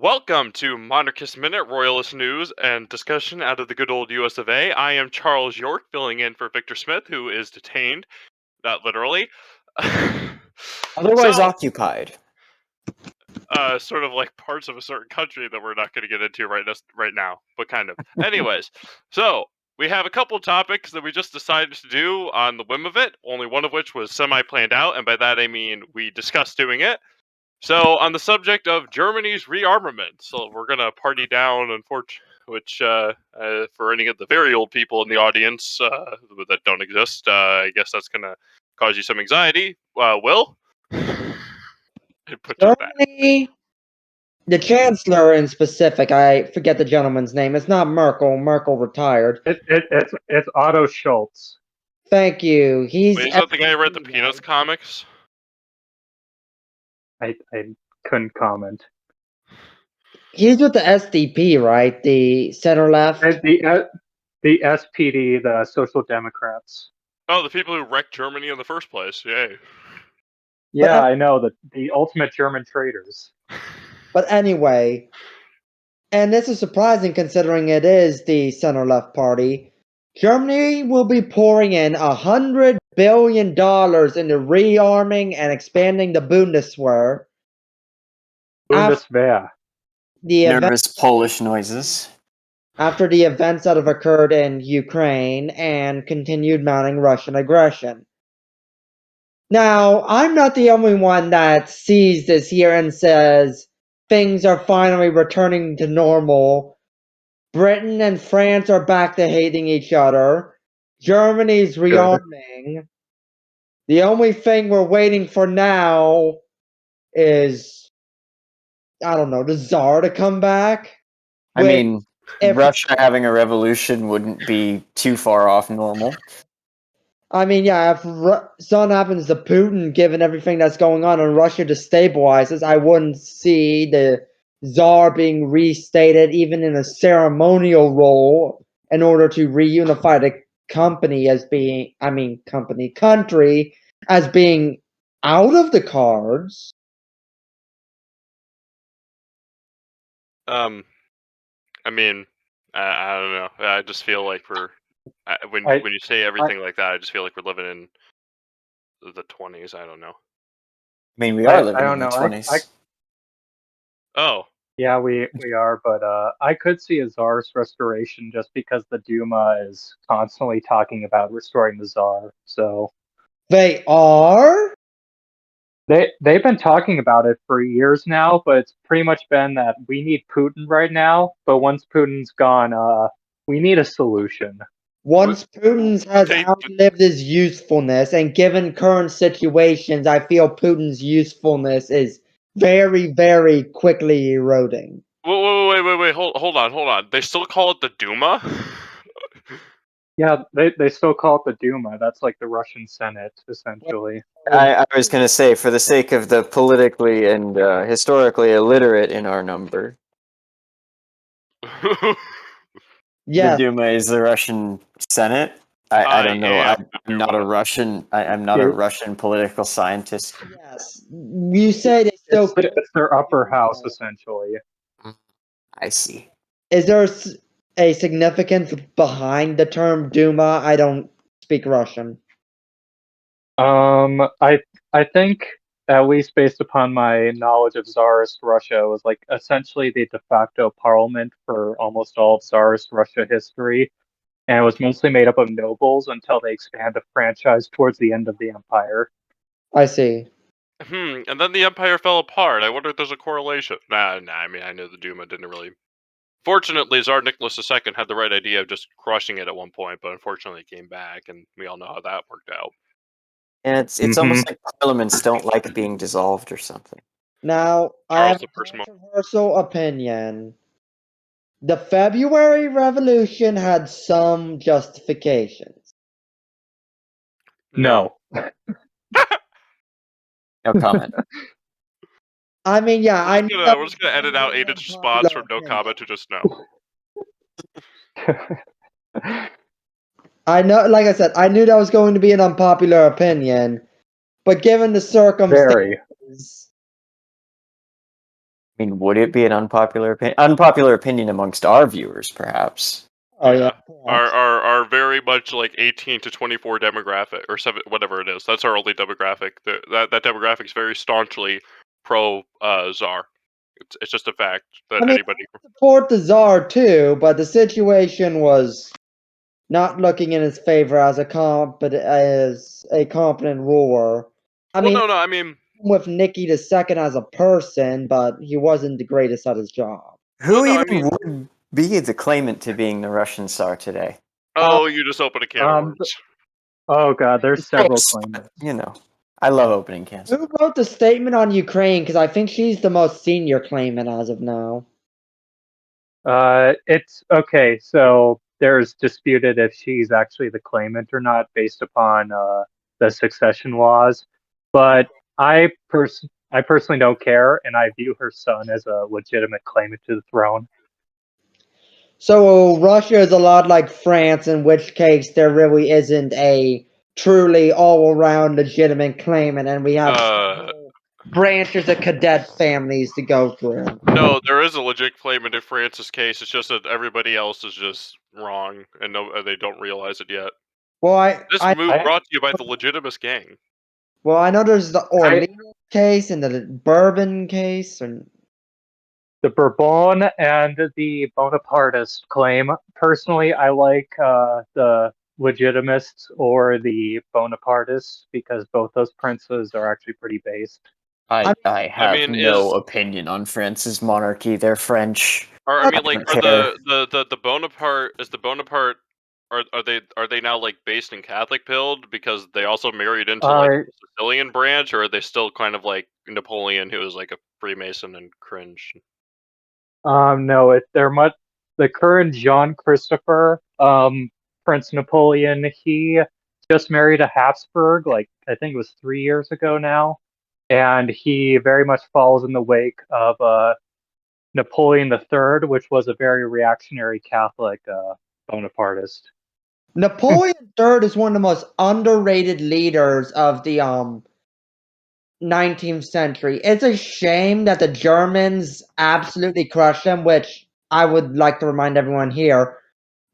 Welcome to Monarchist Minute, Royalist news and discussion out of the good old US of A. I am Charles York, filling in for Victor Smith, who is detained, not literally. Otherwise occupied. Sort of like parts of a certain country that we're not going to get into right now, but kind of. Anyways, so we have a couple topics that we just decided to do on the whim of it, only one of which was semi-planned out, and by that I mean we discussed doing it. So, on the subject of Germany's rearmament, so we're gonna party down, which for any of the very old people in the audience that don't exist, I guess that's gonna cause you some anxiety. Will? Put to that. Germany, the chancellor in specific, I forget the gentleman's name. It's not Merkel. Merkel retired. It's Otto Schultz. Thank you. He's Wait, is that the guy who read the Peanuts comics? I couldn't comment. He's with the SDP, right? The center left. The SPD, the Social Democrats. Oh, the people who wrecked Germany in the first place. Yay. Yeah, I know, the ultimate German traitors. But anyway, and this is surprising considering it is the center left party. Germany will be pouring in $100 billion into rearming and expanding the Bundeswehr. Bundeswehr. Nervous Polish noises. After the events that have occurred in Ukraine and continued mounting Russian aggression. Now, I'm not the only one that sees this here and says things are finally returning to normal. Britain and France are back to hating each other. Germany's rearming. The only thing we're waiting for now is, I don't know, the Tsar to come back. I mean, Russia having a revolution wouldn't be too far off normal. I mean, yeah, if something happens to Putin, given everything that's going on and Russia destabilizes, I wouldn't see the Tsar being restated even in a ceremonial role in order to reunify the country as being out of the cards. I mean, I don't know. I just feel like when you say everything like that, I just feel like we're living in the 20s. I don't know. I mean, we are living in the 20s. Oh. Yeah, we are, but I could see a Tsar's restoration just because the Duma is constantly talking about restoring the Tsar. So they are. They've been talking about it for years now, but it's pretty much been that we need Putin right now. But once Putin's gone, we need a solution. Once Putin has outlived his usefulness, and given current situations, I feel Putin's usefulness is very, very quickly eroding. Wait, hold on. They still call it the Duma? Yeah, they still call it the Duma. That's like the Russian Senate, essentially. I was going to say, for the sake of the politically and historically illiterate in our number. Yeah. The Duma is the Russian Senate. I don't know. Yeah, I'm not a Russian. I'm not a Russian political scientist. Yes, you say they still. It's their upper house, essentially. I see. Is there a significance behind the term Duma? I don't speak Russian. I think, at least based upon my knowledge of Tsarist Russia, it was like essentially the de facto parliament for almost all of Tsarist Russia history, and it was mostly made up of nobles until they expanded the franchise towards the end of the empire. I see. And then the empire fell apart. I wonder if there's a correlation. Nah, I mean, I know the Duma didn't really... Fortunately, Tsar Nicholas II had the right idea of just crushing it at one point, but unfortunately it came back, and we all know how that worked out. And it's almost like parliaments don't like being dissolved or something. Now, I have a controversial opinion. The February Revolution had some justifications. No. No comment. I mean, yeah, we're just gonna edit out Aiden's response from no comment to just no. I know, like I said, I knew that was going to be an unpopular opinion, but given the circumstances, I mean, would it be an unpopular opinion amongst our viewers, perhaps? Oh yeah. Are very much like 18 to 24 demographic or 7 whatever it is. That's our only demographic. That demographic is very staunchly pro Tsar. It's just a fact that I mean, anybody. I support the Tsar too, but the situation was not looking in his favor as a competent ruler. I Well, mean, no. I mean, with Nikki II as a person, but he wasn't the greatest at his job. Who no. I even mean, would be the claimant to being the Russian Tsar today? oh, you just opened a can of worms. Oh god, there's several Yes, claimants. you know, I love opening cans. Who wrote the statement on Ukraine? Because I think she's the most senior claimant as of now. It's okay. So there's disputed if she's actually the claimant or not, based upon the succession laws. But I personally don't care, and I view her son as a legitimate claimant to the throne. So Russia is a lot like France, in which case there really isn't a truly all-around legitimate claimant, and we have branches of cadet families to go through. No, there is a legit claimant in France's case. It's just that everybody else is just wrong, and they don't realize it yet. Well, This I move brought to you by the Legitimist Gang. well, I know there's the Orleans case and the Bourbon case, and The Bourbon and the Bonapartist claim. Personally, I like the Legitimists or the Bonapartists because both those princes are actually pretty based. I have mean, no opinion on France's monarchy. They're French. Or I mean, like, don't are care. the Bonaparte is the Bonaparte are they now like based in Catholic build because they also married into like the Sicilian branch, or are they still kind of like Napoleon, who was like a Freemason and cringe? No, they're much the current John Christopher, Prince Napoleon. He just married a Habsburg, like I think it was 3 years ago now, and he very much follows in the wake of Napoleon III, which was a very reactionary Catholic Bonapartist. Napoleon III is one of the most underrated leaders of the 19th century. It's a shame that the Germans absolutely crushed him, which I would like to remind everyone here.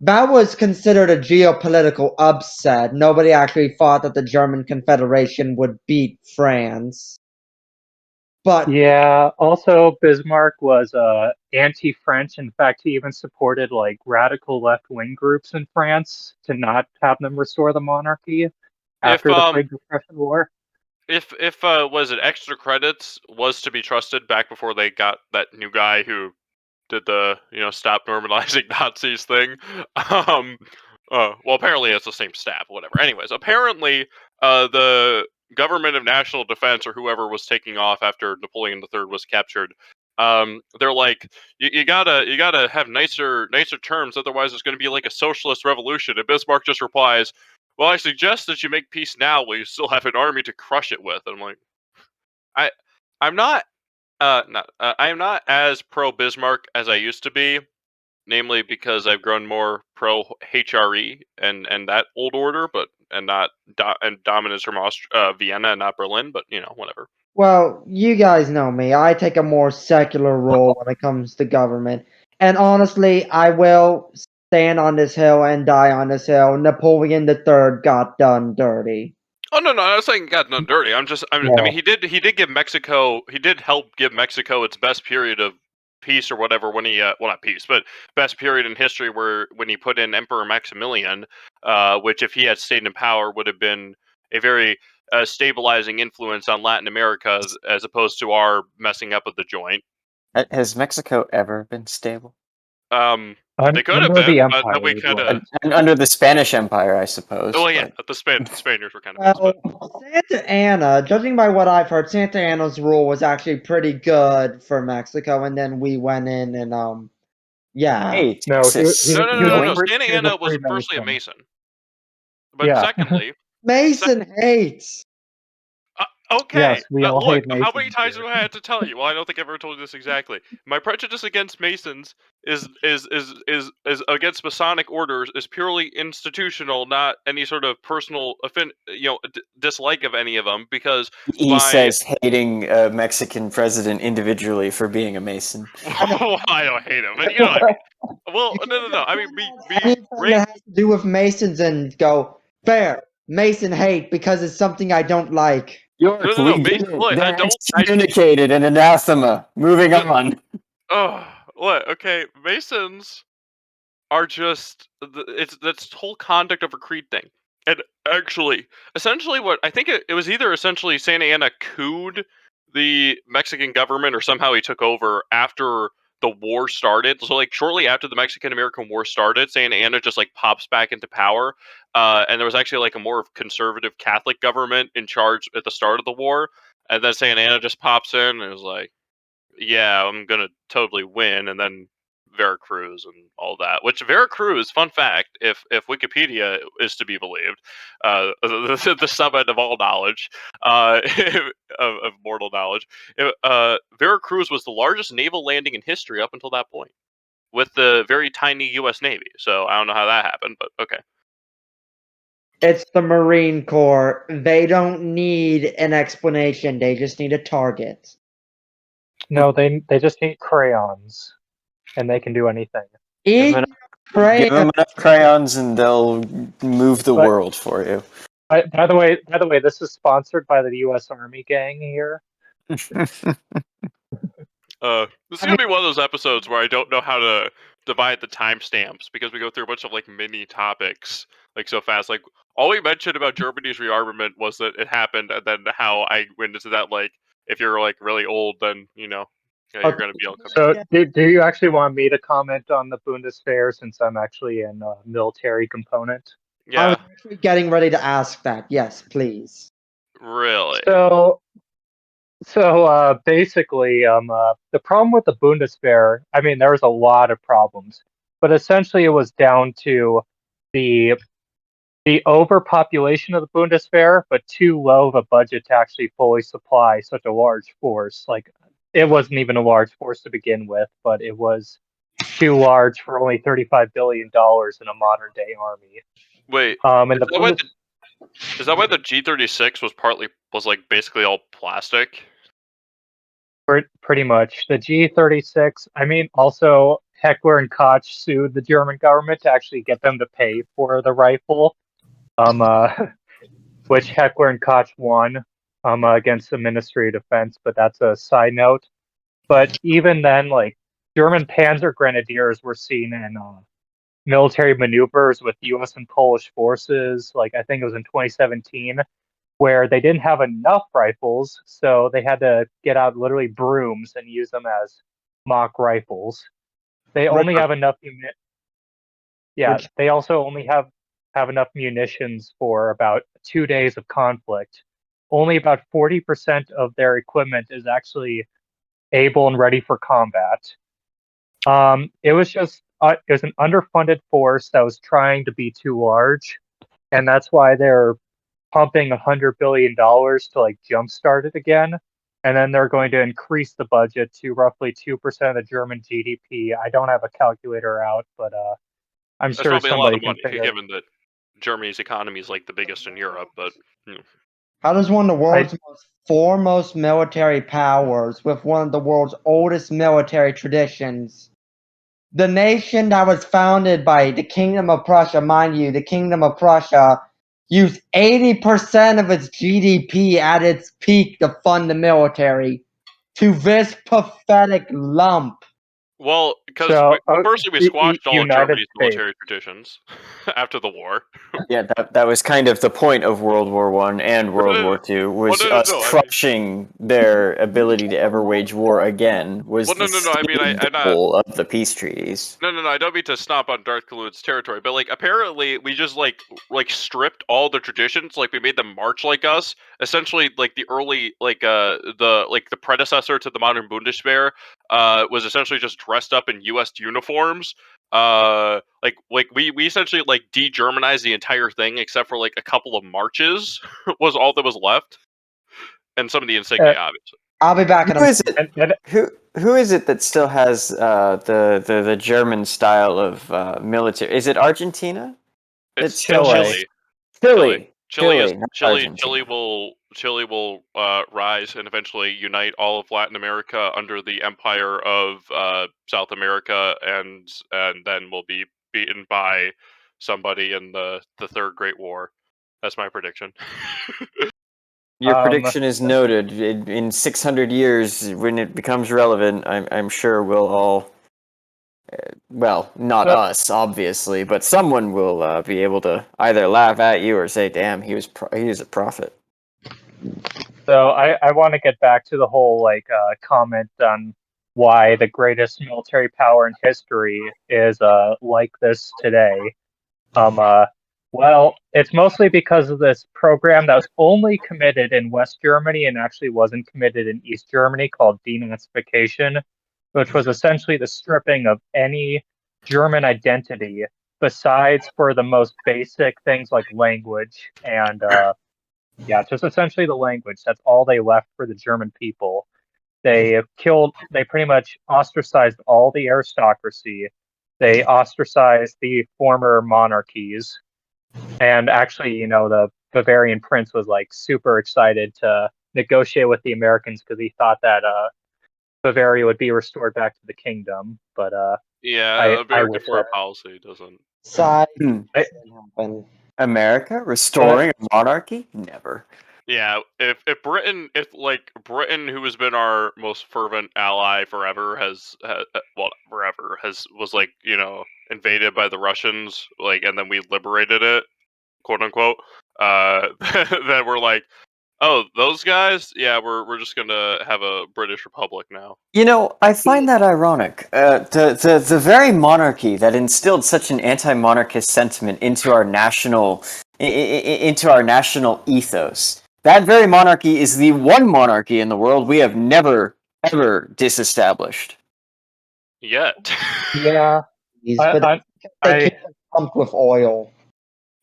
That was considered a geopolitical upset. Nobody actually thought that the German Confederation would beat France. But Yeah, also Bismarck was anti-French. In fact, he even supported like radical left-wing groups in France to not have them restore the monarchy If after the Franco-Prussian War. if was it extra credits was to be trusted back before they got that new guy who did the stop normalizing Nazis thing. Well, apparently it's the same staff, whatever. Anyways, apparently the government of national defense or whoever was taking off after Napoleon III was captured. They're like, you gotta have nicer terms, otherwise it's going to be like a socialist revolution. And Bismarck just replies, "Well, I suggest that you make peace now, while you still have an army to crush it with." And I'm like, I'm not I am not as pro Bismarck as I used to be, namely because I've grown more pro HRE and that old order, but and not and dominance from Vienna and not Berlin, but whatever. well, you guys know me. I take a more secular role when it comes to government. And honestly, I will stand on this hill and die on this hill. Napoleon III got done dirty. Oh no, I'm not saying he got done dirty. I Yeah. mean, he did give Mexico, he did help give Mexico its best period of peace or whatever when he well, not peace, but best period in history when he put in Emperor Maximilian, which if he had stayed in power would have been a very stabilizing influence on Latin America as opposed to our messing up of the joint. Has Mexico ever been stable? They could have Under the been, but Empire, we it kind was. of. And under the Spanish Empire, I suppose. Oh yeah, but- the Spaniards were kind of. Well, Santa Anna, judging by what I've heard, Santa Anna's rule was actually pretty good for Mexico, and then we went in and yeah. Hey, No, Texas. he No, was no. a Santa he was Anna a was firstly a Freemason. Mason, but Yeah. secondly, Mason hates. Okay. Yes, we all Look, hate how many Masons times here. do I have to tell you? Well, I don't think I've ever told you this exactly. My prejudice against Masons is against Masonic orders is purely institutional, not any sort of personal dislike of any of them. Because He my says hating a Mexican president individually for being a Mason. I don't hate him, but you know what I mean. Well, You no. can't just I mean, point out me anything rank. that has to do with Masons and go, fair, Mason hate because it's something I don't like. York, No. we did Mason, it. look, I They're don't. excommunicated and anathema. Moving on. Oh, what? Okay, Masons are just it's this whole conduct of a creed thing. And actually, essentially, what I think it was either essentially Santa Anna cooed the Mexican government, or somehow he took over after the war started. So, like, shortly after the Mexican-American War started, Santa Anna just like pops back into power, and there was actually like a more conservative Catholic government in charge at the start of the war, and then Santa Anna just pops in and is like, yeah, I'm gonna totally win, and then Veracruz and all that. Which Veracruz, fun fact, if Wikipedia is to be believed, the summit of all knowledge, of mortal knowledge, Veracruz was the largest naval landing in history up until that point, with the very tiny U.S. Navy. So I don't know how that happened, but okay. It's the Marine Corps. They don't need an explanation. They just need a target. No, they just need crayons, and they can do anything. Give Eat them pray. enough crayons and they'll move the But world for you. by the way, this is sponsored by the U.S. Army gang here. This is gonna be one of those episodes where I don't know how to divide the timestamps, because we go through a bunch of like mini topics like so fast. Like, all we mentioned about Germany's rearmament was that it happened, and then how I went into that, like, if you're like really old, then yeah, you're gonna be all cooked. So, do you actually want me to comment on the Bundeswehr, since I'm actually in a military component? I was Yeah, actually getting ready to ask that. Yes, please. really. So basically, the problem with the Bundeswehr, I mean, there was a lot of problems, but essentially it was down to the overpopulation of the Bundeswehr, but too low of a budget to actually fully supply such a large force. Like, it wasn't even a large force to begin with, but it was too large for only $35 billion in a modern day army. Wait, And is the that why the G36 was like basically all plastic? Pretty much. The G36, I mean, also Heckler and Koch sued the German government to actually get them to pay for the rifle, uh, which Heckler and Koch won against the Ministry of Defense, but that's a side note. But even then, like, German Panzer Grenadiers were seen in military maneuvers with US and Polish forces, like I think it was in 2017, where they didn't have enough rifles, so they had to get out literally brooms and use them as mock rifles. They only have enough they also only have enough munitions for about 2 days of conflict. Only about 40% of their equipment is actually able and ready for combat. It was just it was an underfunded force that was trying to be too large, and that's why they're pumping $100 billion to like jumpstart it again, and then they're going to increase the budget to roughly 2% of the German GDP. I don't have a calculator out, but I'm That's sure probably a lot somebody of can money, figure. given that Germany's economy is like the biggest in Europe. But How does one of the world's foremost military powers, with one of the world's oldest military traditions, the nation that was founded by the Kingdom of Prussia, mind you, the Kingdom of Prussia used 80% of its GDP at its peak to fund the military, to this pathetic lump. well, because So, firstly we squashed all of United Germany's States. military traditions after the war. Yeah, that was kind of the point of World War One and World War Two, Well, was no, us no. I mean, crushing their ability to ever wage war again, was well, the no. I mean, stated I'm not. goal of the peace treaties. No. I don't mean to stomp on Darth Kalu's territory, but like apparently we just like stripped all the traditions. Like, we made them march like us. Essentially, like the early the predecessor to the modern Bundeswehr was essentially just dressed up in U.S. uniforms. Like we essentially like de-Germanized the entire thing except for like a couple of marches was all that was left. and some of the insignia, obviously. I'll be back in a Who is it? And Who is it that still has the German style of military? Is it Argentina? It's still Chile. Chile. Chile, not Chile Argentina. will rise and eventually unite all of Latin America under the empire of South America, and then will be beaten by somebody in the Third Great War. That's my prediction. Your prediction is noted. In 600 years, when it becomes relevant, I'm sure we'll all, well, not us, obviously, but someone will be able to either laugh at you or say, "Damn, he was a prophet." So I want to get back to the whole comment on why the greatest military power in history is like this today. Well, it's mostly because of this program that was only committed in West Germany and actually wasn't committed in East Germany, called denazification, which was essentially the stripping of any German identity besides for the most basic things like language and yeah, just essentially the language. That's all they left for the German people. They pretty much ostracized all the aristocracy. They ostracized the former monarchies. And actually, the Bavarian prince was like super excited to negotiate with the Americans because he thought that Bavaria would be restored back to the kingdom. But Yeah, I American wish foreign policy doesn't. side Hmm. didn't happen. America restoring a monarchy? Never. Yeah, if Britain, Britain, who has been our most fervent ally forever, was invaded by the Russians, and then we liberated it, quote unquote. Then we're like, oh, those guys, yeah, we're just gonna have a British Republic now. I find that ironic. The very monarchy that instilled such an anti-monarchist sentiment into our national ethos. That very monarchy is the one monarchy in the world we have never ever disestablished. Yet. yeah, But they keep them pumped with oil.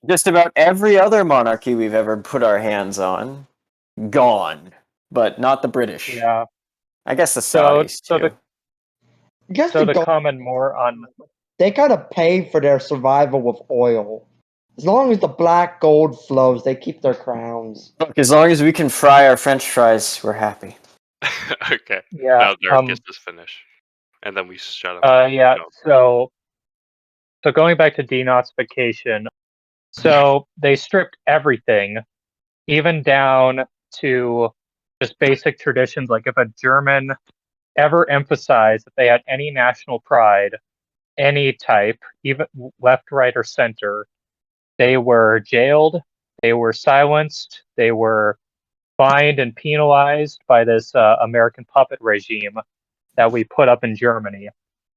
Just about every other monarchy we've ever put our hands on, gone. But not the British. Yeah. I guess the Saudis too. To comment more on, they kind of pay for their survival with oil. As long as the black gold flows, they keep their crowns. Look, as long as we can fry our French fries, we're happy. Okay. yeah, Now Derek gets this finish, and then we shut up. yeah. So going back to denazification, so they stripped everything, even down to just basic traditions. Like if a German ever emphasized that they had any national pride, any type, even left, right, or center, they were jailed, they were silenced, they were fined and penalized by this American puppet regime that we put up in Germany,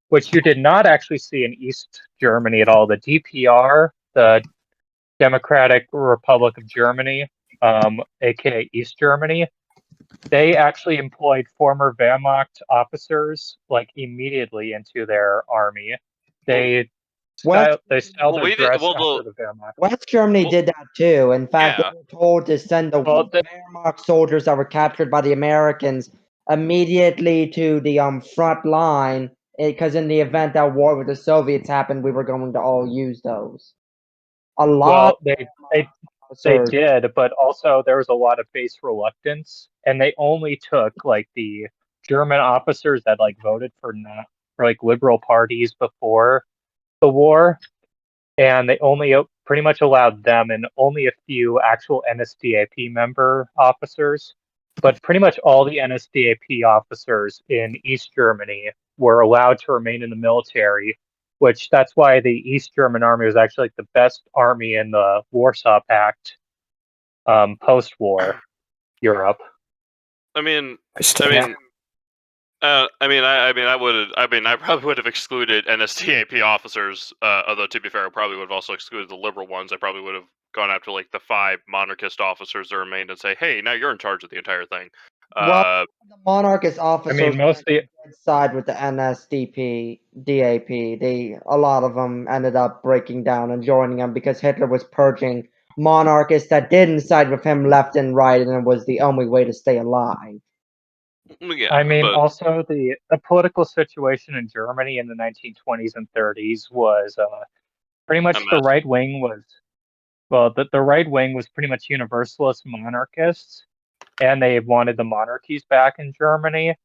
which you did not actually see in East Germany at all. The DPR, the Democratic Republic of Germany, aka East Germany, they actually employed former Wehrmacht officers immediately into their army. They styled their dress after the Wehrmacht. West Germany did that too. In fact, Yeah. they were told to send the Wehrmacht soldiers that were captured by the Americans immediately to the front line, because in the event that war with the Soviets happened, we were going to all use those. A lot. Well, they did, but also there was a lot of base reluctance, and they only took the German officers that voted for liberal parties before the war, and they only pretty much allowed them and only a few actual NSDAP member officers. But pretty much all the NSDAP officers in East Germany were allowed to remain in the military, which that's why the East German army was actually the best army in the Warsaw Pact post-war Europe. I probably would have excluded NSDAP officers. Although to be fair, I probably would have also excluded the liberal ones. I probably would have gone after the 5 monarchist officers that remained and say, "Hey, now you're in charge of the entire thing." Well, the monarchist officers mostly side with the NSDAP. A lot of them ended up breaking down and joining them because Hitler was purging monarchists that didn't side with him left and right, and it was the only way to stay alive. Yeah, I mean, but also the political situation in Germany in the 1920s and 30s was pretty a much the mess. right wing was, well, the right wing was pretty much universalist monarchists, and they wanted the monarchies back in Germany.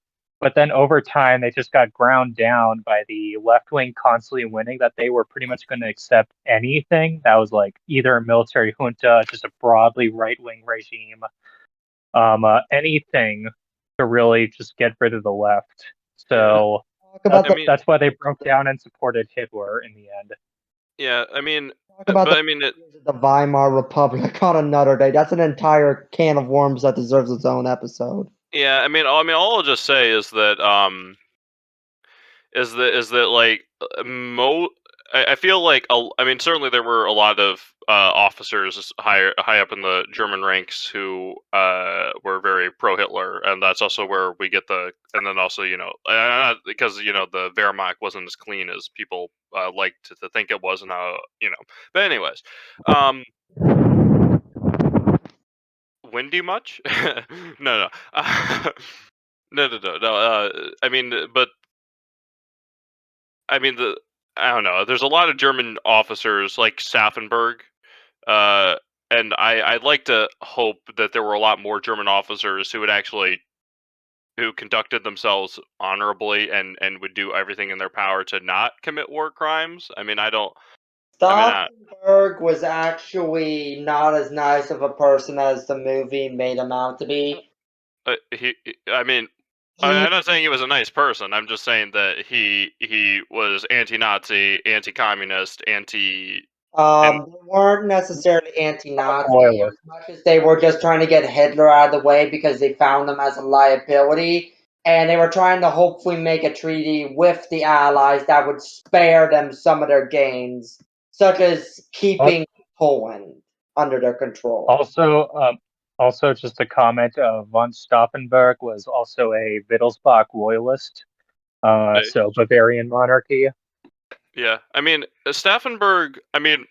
But then over time, they just got ground down by the left wing constantly winning that they were pretty much going to accept anything that was like either a military junta, just a broadly right wing regime, anything to really just get rid of the left. Yeah, So Talk about I the mean, that's why they broke down and supported Hitler in the end. yeah, I mean, talk about but the I mean, the Weimar Republic on another day. That's an entire can of worms that deserves its own episode. yeah, all I'll just say is that like I feel like I mean certainly there were a lot of officers high up in the German ranks who were very pro Hitler, and that's also where we get the and then also because the Wehrmacht wasn't as clean as people like to think it was, and how but anyways, um windy much. No, no. No. I mean, but I mean, I don't know. There's a lot of German officers like Stauffenberg, uh, and I'd like to hope that there were a lot more German officers who would actually who conducted themselves honorably and would do everything in their power to not commit war crimes. I mean, I don't. I mean, Stauffenberg was actually not as nice of a person as the movie made him out to be. I mean, He I'm not saying he was a nice person. I'm just saying that he was anti-Nazi, anti-communist, and They weren't necessarily anti-Nazi as Loyalist. much as they were just trying to get Hitler out of the way because they found him as a liability, and they were trying to hopefully make a treaty with the Allies that would spare them some of their gains, such as keeping Poland under their control. Also, also just a comment, von Stauffenberg was also a Wittelsbach loyalist, so Bavarian monarchy. yeah. I mean, Stauffenberg. I mean,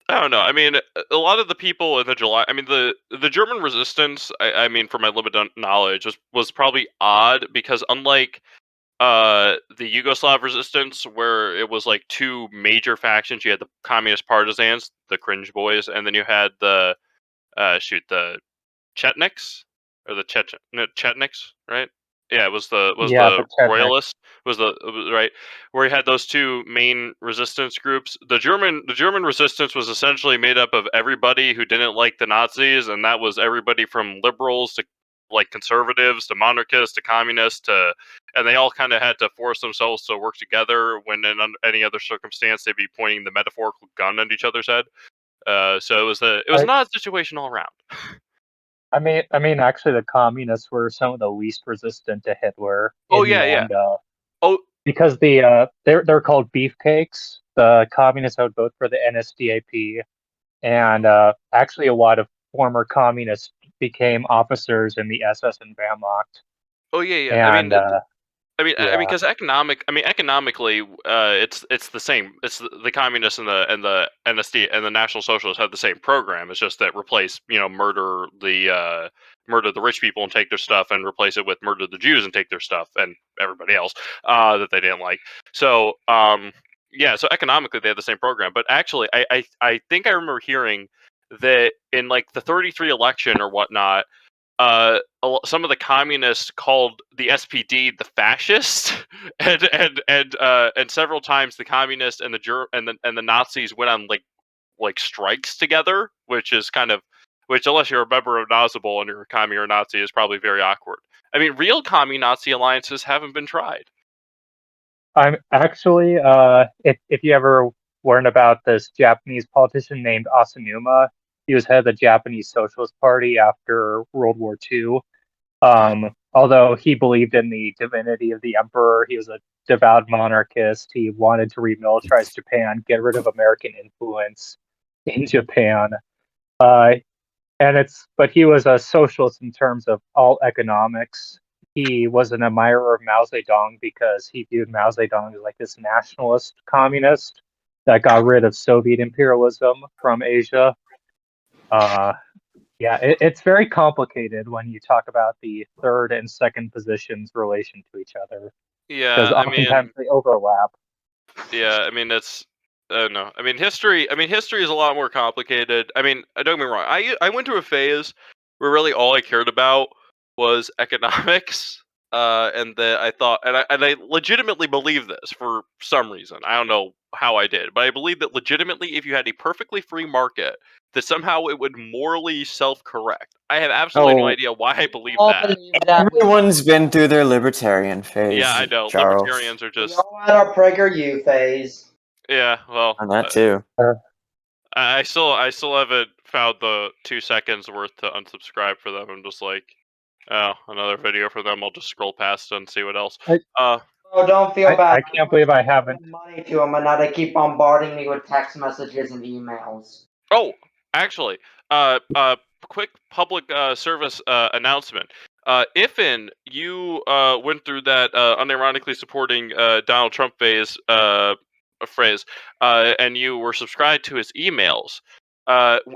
I don't know. I mean, a lot of the people in the July. I mean, the German resistance. I mean, from my limited knowledge, was probably odd because unlike the Yugoslav resistance, where it was like two major factions, you had the communist partisans, the cringe boys, and then you had the the Chetniks or the Chetniks, right? Yeah, it was Yeah, the the Chetnik. royalist was right where you had those two main resistance groups. The German resistance was essentially made up of everybody who didn't like the Nazis, and that was everybody from liberals to like conservatives to monarchists to communists to, and they all kind of had to force themselves to work together when in any other circumstance they'd be pointing the metaphorical gun at each other's head. So it was I, an odd situation all around. I mean, actually, the communists were some of the least resistant to Hitler Oh in the yeah, yeah. end, Oh because they're called beefcakes. The communists would vote for the NSDAP, and actually, a lot of former communists became officers in the SS and Wehrmacht, oh yeah, yeah. and yeah. Because economically, it's the same. It's the communists and the NSD and the National Socialists had the same program. It's just that replace murder the rich people and take their stuff, and replace it with murder the Jews and take their stuff and everybody else that they didn't like. So yeah, so economically they had the same program. But actually, I think I remember hearing that in like the 33 election or whatnot, some of the communists called the SPD the fascist, and several times the communists and the Nazis went on like strikes together, which is kind of which unless you're a member of Nazibol and you're a commie or Nazi is probably very awkward. I mean, real commie-Nazi alliances haven't been tried. I'm actually, if you ever learn about this Japanese politician named Asanuma, he was head of the Japanese Socialist Party after World War II. Although he believed in the divinity of the emperor, he was a devout monarchist. He wanted to remilitarize Japan, get rid of American influence in Japan. Uh, but he was a socialist in terms of all economics. He was an admirer of Mao Zedong because he viewed Mao Zedong as like this nationalist communist that got rid of Soviet imperialism from Asia. Yeah, it's very complicated when you talk about the third and second positions' relation to each other, because Yeah, I oftentimes mean, they overlap. yeah, I mean that's no. I mean history. I mean history is a lot more complicated. I mean, don't get me wrong. I went through a phase where really all I cared about was economics. And that I thought, and I legitimately believe this for some reason. I don't know how I did, but I believe that legitimately, if you had a perfectly free market, that somehow it would morally self-correct. I have absolutely no Oh, idea why I believe All that. believe that. everyone's been through their libertarian Yeah, phase, I know. Charles. Libertarians are We just all had our PragerU phase. yeah. Well, On that too. I still haven't found the 2 seconds worth to unsubscribe for them. I'm just like, oh, another video for them. I'll just scroll past and see what else. Oh, don't feel bad. I can't believe I haven't. Money to them, and now they keep bombarding me with text messages and emails. Oh, actually, quick public service announcement. If you went through that unironically supporting Donald Trump phrase, and you were subscribed to his emails,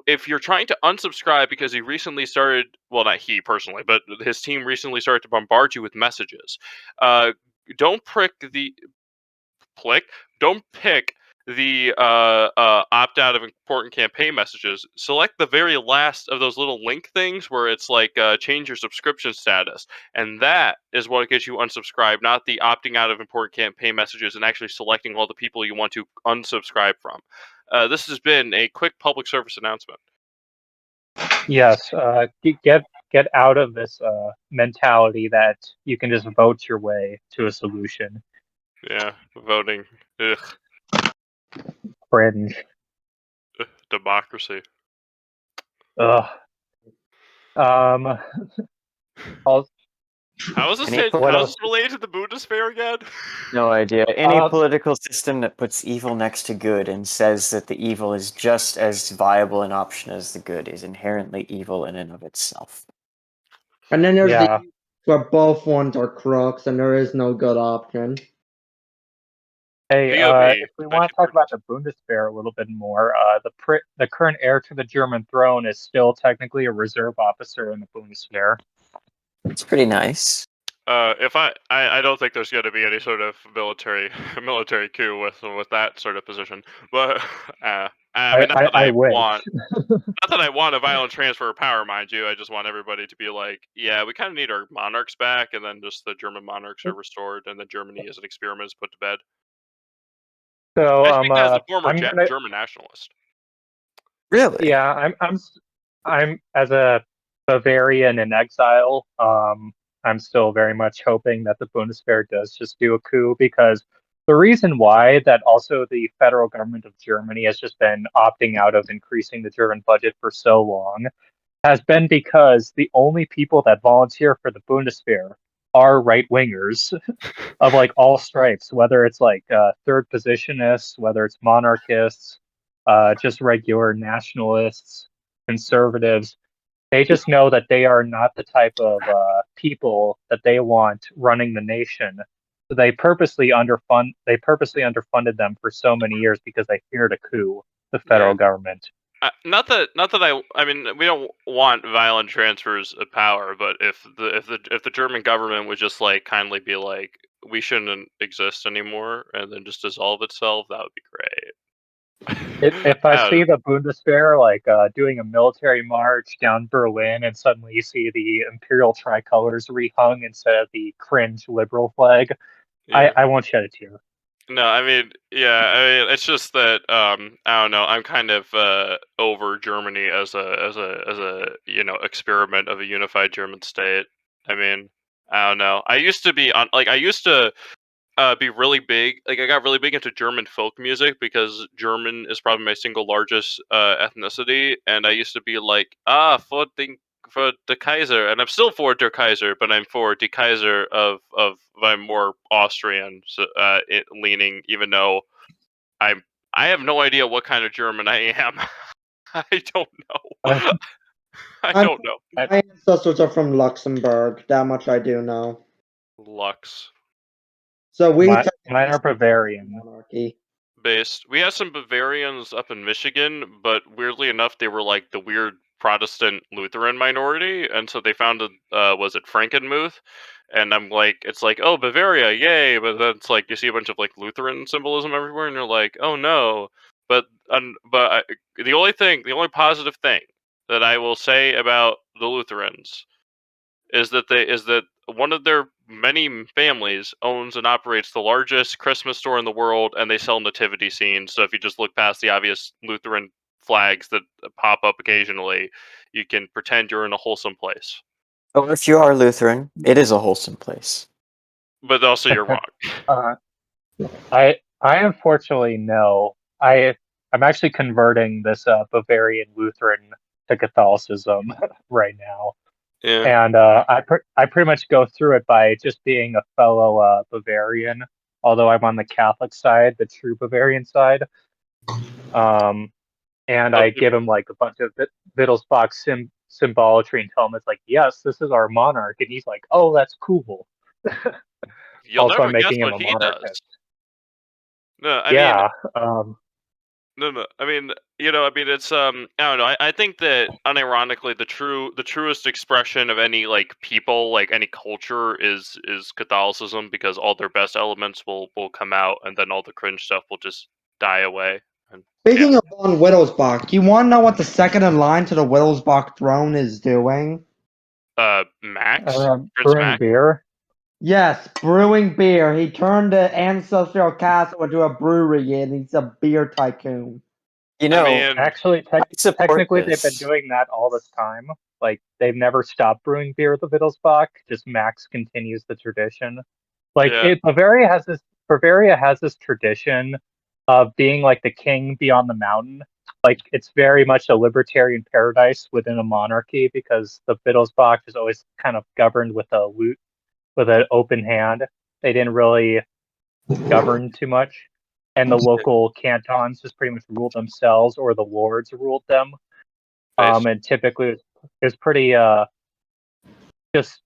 if you're trying to unsubscribe because he recently started, well, not he personally, but his team recently started to bombard you with messages, uh, don't prick the click. Don't pick the opt out of important campaign messages. Select the very last of those little link things where it's like change your subscription status, and that is what gets you unsubscribed. Not the opting out of important campaign messages and actually selecting all the people you want to unsubscribe from. This has been a quick public service announcement. Yes, get out of this mentality that you can just vote your way to a solution. Yeah, voting. Ugh, Cringe. democracy. Ugh. I'll, How is this? Any what How is else? this related to the Bundeswehr again? No idea. Any Uh, political system that puts evil next to good and says that the evil is just as viable an option as the good is inherently evil in and of itself. And then there's Yeah. the where both ones are crooks, and there is no good option. Hey, BOB, if we want to talk about the Bundeswehr a little bit more, the current heir to the German throne is still technically a reserve officer in the Bundeswehr. It's pretty nice. If I don't think there's going to be any sort of military coup with that sort of position, but I mean, I wish. not that I want a violent transfer of power, mind you. I just want everybody to be like, yeah, we kind of need our monarchs back, and then just the German monarchs are restored, and then Germany as an experiment is put to bed. So I speak as a former I'm gonna German nationalist. Really? yeah I'm as a Bavarian in exile. I'm still very much hoping that the Bundeswehr does just do a coup, because the reason why that also the federal government of Germany has just been opting out of increasing the German budget for so long has been because the only people that volunteer for the Bundeswehr are right wingers of like all stripes, whether it's like third positionists, whether it's monarchists, just regular nationalists, conservatives. They just know that they are not the type of people that they want running the nation. So they purposely underfunded them for so many years because they feared a coup, the Yeah. federal government. Not that I mean we don't want violent transfers of power, but if the German government would just like kindly be like we shouldn't exist anymore and then just dissolve itself, that would be great. If I see the Bundeswehr like doing a military march down Berlin, and suddenly you see the imperial tricolors rehung instead of the cringe liberal flag, Yeah. I won't shed a tear. No, I mean, yeah, I mean, it's just that I don't know. I'm kind of over Germany as a experiment of a unified German state. I mean, I don't know. I used to be on like I used to be really big. Like I got really big into German folk music because German is probably my single largest ethnicity, and I used to be like, for the Kaiser, and I'm still for der Kaiser, but I'm for the Kaiser of I'm more Austrian leaning, even though I'm I have no idea what kind of German I am. I don't know. I, I I'm, don't know. I, my ancestors are from Luxembourg. That much I do know. Lux. So we mine technically are Bavarian. monarchy. Based. We had some Bavarians up in Michigan, but weirdly enough, they were like the weird Protestant Lutheran minority, and so they founded was it Frankenmuth, and I'm like, it's like, oh, Bavaria, yay, but then it's like you see a bunch of like Lutheran symbolism everywhere, and you're like, oh no, but the only positive thing that I will say about the Lutherans is that one of their many families owns and operates the largest Christmas store in the world, and they sell nativity scenes. So if you just look past the obvious Lutheran flags that pop up occasionally, you can pretend you're in a wholesome place. Or if you are Lutheran, it is a wholesome place. But also, you're wrong. I unfortunately know. I'm actually converting this Bavarian Lutheran to Catholicism right now, Yeah. and I pretty much go through it by just being a fellow Bavarian. Although I'm on the Catholic side, the true Bavarian side, and I give him like a bunch of Wittelsbach symbolatry and tell him it's like, yes, this is our monarch, and he's like, oh, that's cool. You'll Also, never I'm guess making him what a he does. monarchist. No, I mean, Yeah. no. I mean, it's I don't know. I think that unironically, the truest expression of any like people, like any culture, is Catholicism, because all their best elements will come out, and then all the cringe stuff will just die away. And, Speaking of von Wittelsbach, you want to know what the second in line to the Wittelsbach throne is doing? Max, Prince Brewing Max. beer. Yes, brewing beer. He turned the ancestral castle into a brewery, and he's a beer tycoon. You I know, mean, Actually, I support technically, they've been this. doing that all this time. Like, they've never stopped brewing beer at the Wittelsbach. Just Max continues the tradition. Like, yeah, Bavaria has this tradition of being like the king beyond the mountain. Like, it's very much a libertarian paradise within a monarchy, because the Wittelsbach is always kind of governed with an open hand. They didn't really govern too much, and the local cantons just pretty much ruled themselves, or the lords ruled them. nice. And typically it's pretty just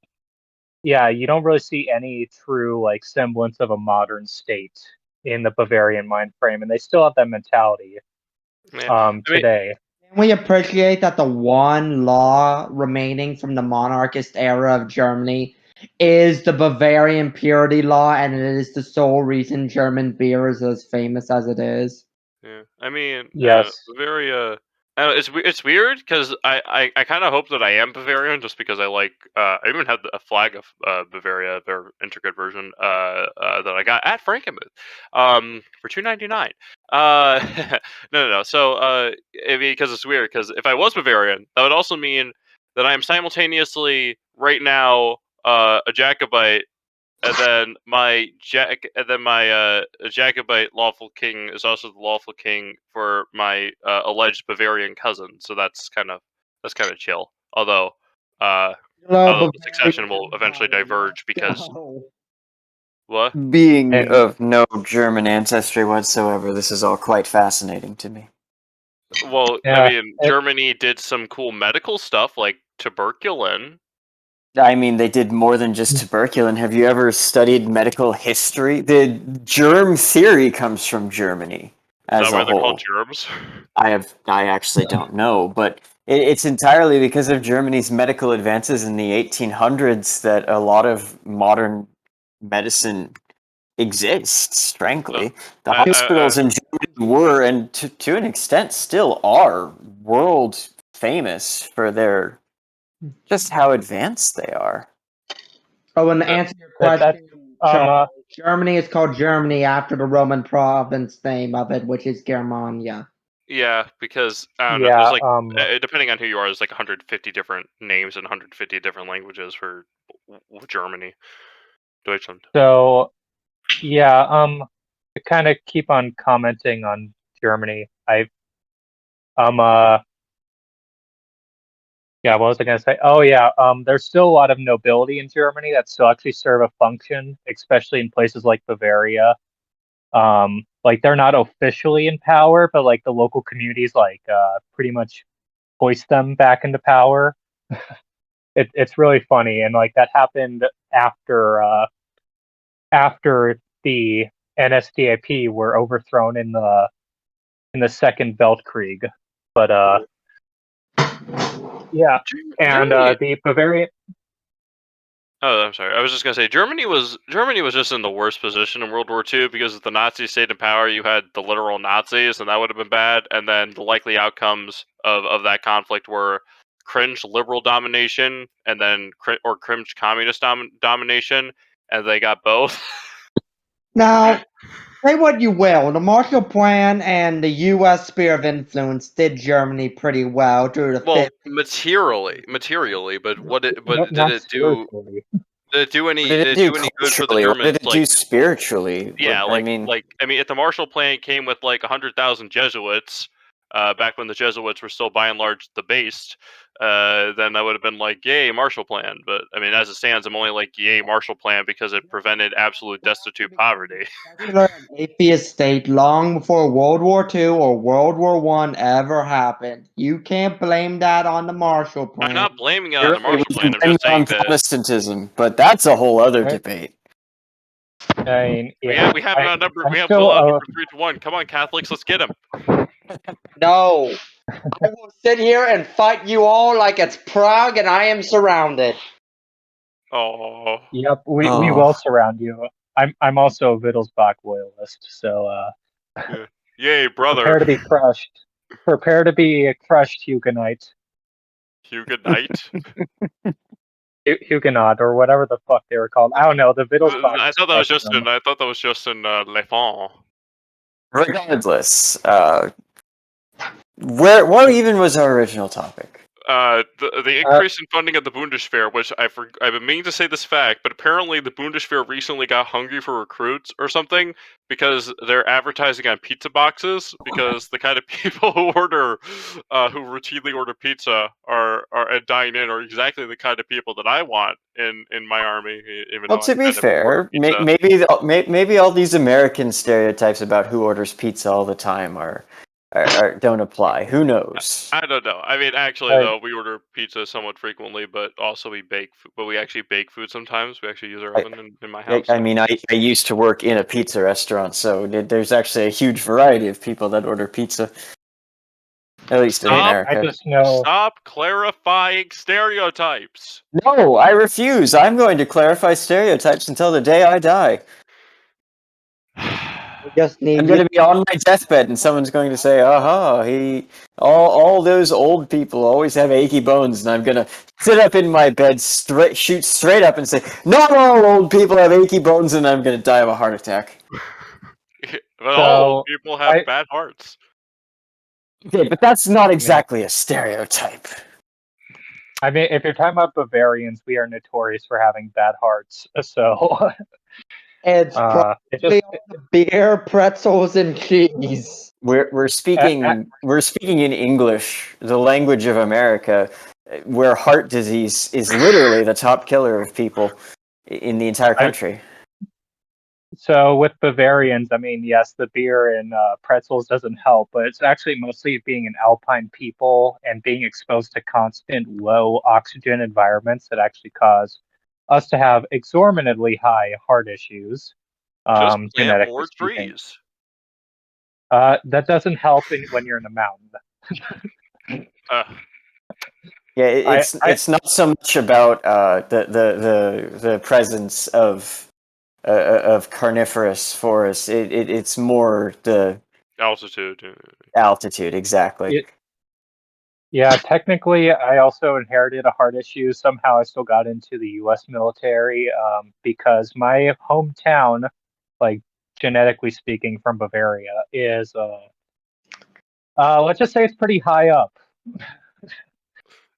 yeah, you don't really see any true like semblance of a modern state in the Bavarian mind frame, and they still have that mentality Yeah. I mean, today. Can we appreciate that the one law remaining from the monarchist era of Germany is the Bavarian purity law, and it is the sole reason German beer is as famous as it is? yeah. I mean, Yes. Bavaria. It's weird because I kind of hope that I am Bavarian, just because I like. I even had a flag of Bavaria, their intricate version, that I got at Frankenmuth, for $2.99. No. So because it's weird, because if I was Bavarian, that would also mean that I am simultaneously right now a Jacobite, and then my Jacobite lawful king is also the lawful king for my alleged Bavarian cousin. So that's kind of chill. Although uh, Hello, the succession Bavarian will eventually Empire. diverge, because Let's go. what? Being And of no German ancestry whatsoever, this is all quite fascinating to me. Well, I yeah, mean, Germany did some cool medical stuff like tuberculin. I mean, they did more than just tuberculin. Have you ever studied medical history? The germ theory comes from Germany Is that as why a they're called whole. germs? I actually don't know, but it's entirely because of Germany's medical advances in the 1800s that a lot of modern medicine exists. So, Frankly, the I hospitals in Germany were, and to an extent still are, world famous for their just how advanced they are. Oh, and to answer your that question, um Charles, Germany is called Germany after the Roman province name of it, which is Germania. Yeah, because I don't know. There's yeah like depending on who you are, there's like 150 different names and 150 different languages for Germany, Deutschland. so yeah to kind of keep on commenting on Germany, I yeah, what was I going to say? Oh, yeah. There's still a lot of nobility in Germany that still actually serve a function, especially in places like Bavaria. Like they're not officially in power, but like the local communities, like pretty much hoist them back into power. It's really funny, and like that happened after the NSDAP were overthrown in the Second Weltkrieg. But Yeah, and Germany. the Bavarian. Oh, I'm sorry. I was just gonna say Germany was just in the worst position in World War II because if the Nazis stayed in power, you had the literal Nazis, and that would have been bad. And then the likely outcomes of that conflict were cringe liberal domination, and then cringe communist domination, and they got both. Now, say what you will, the Marshall Plan and the U.S. sphere of influence did Germany pretty well through the Well, 50s. materially, but did Not it do? spiritually. What did it Did it do do any good for the culturally? What did Germans? it do spiritually? Yeah, I mean, I mean, if the Marshall Plan came with like 100,000 Jesuits, back when the Jesuits were still by and large the base, then that would have been like, yay, Marshall Plan. But I mean, as it stands, I'm only like, yay, Marshall Plan because it prevented absolute destitute poverty. Secular and atheist state long before World War II or World War I ever happened. You can't blame that on the Marshall I'm Plan. not blaming it on the it Marshall was Plan. I'm depending just saying on that Protestantism, but that's a whole other I, debate. I mean, yeah, we have it outnumbered. I'm We have it still outnumbered 3-1. Come on, Catholics, let's get them. No. I will sit here and fight you all like it's Prague and I am surrounded. Oh, Yep, we Oh. will surround you. I'm also a Wittelsbach loyalist, so yay, brother. prepare to be crushed. Prepare to be a crushed Huguenot. Huguenot. Huguenot, or whatever the fuck they were called. I don't know. The Wittelsbach. I thought that was just in. I thought that was just in Le Fond. Regardless, what even was our original topic? The increase in funding of the Bundeswehr, which I've been meaning to say this fact, but apparently the Bundeswehr recently got hungry for recruits or something because they're advertising on pizza boxes because the kind of people who routinely order pizza are and dine in are exactly the kind of people that I want in my army. Even Well, though to I be never order fair, pizza. maybe all these American stereotypes about who orders pizza all the time don't apply. Who knows? I don't know. I mean, actually, though, we order pizza somewhat frequently, but also we bake. But we actually bake food sometimes. We actually use our oven in my house. I mean, I used to work in a pizza restaurant, so there's actually a huge variety of people that order pizza. At least in America. I just know. Stop clarifying stereotypes. No, I refuse. I'm going to clarify stereotypes until the day I die. We just need I'm going to be on my deathbed, and someone's going to say, "Aha, all those old people always have achy bones," and I'm going to sit up in my bed, shoot straight up, and say, "Not all old people have achy bones," and I'm going to die of a heart attack. But all old people have bad hearts. Okay, but that's not exactly a stereotype. I mean, if you're talking about Bavarians, we are notorious for having bad hearts. So it's probably all the beer, pretzels, and cheese. We're speaking in English, the language of America, where heart disease is literally the top killer of people in the entire country. So with Bavarians, I mean, yes, the beer and pretzels doesn't help, but it's actually mostly being an alpine people and being exposed to constant low oxygen environments that actually cause us to have exorbitantly high heart issues. Just plant Genetically more speaking. trees. That doesn't help when you're in a mountain. Yeah, it's not so much about the presence of carnivorous forests. It's more the altitude, exactly. Yeah, technically, I also inherited a heart issue. Somehow, I still got into the U.S. military because my hometown, like genetically speaking, from Bavaria, is let's just say it's pretty high up.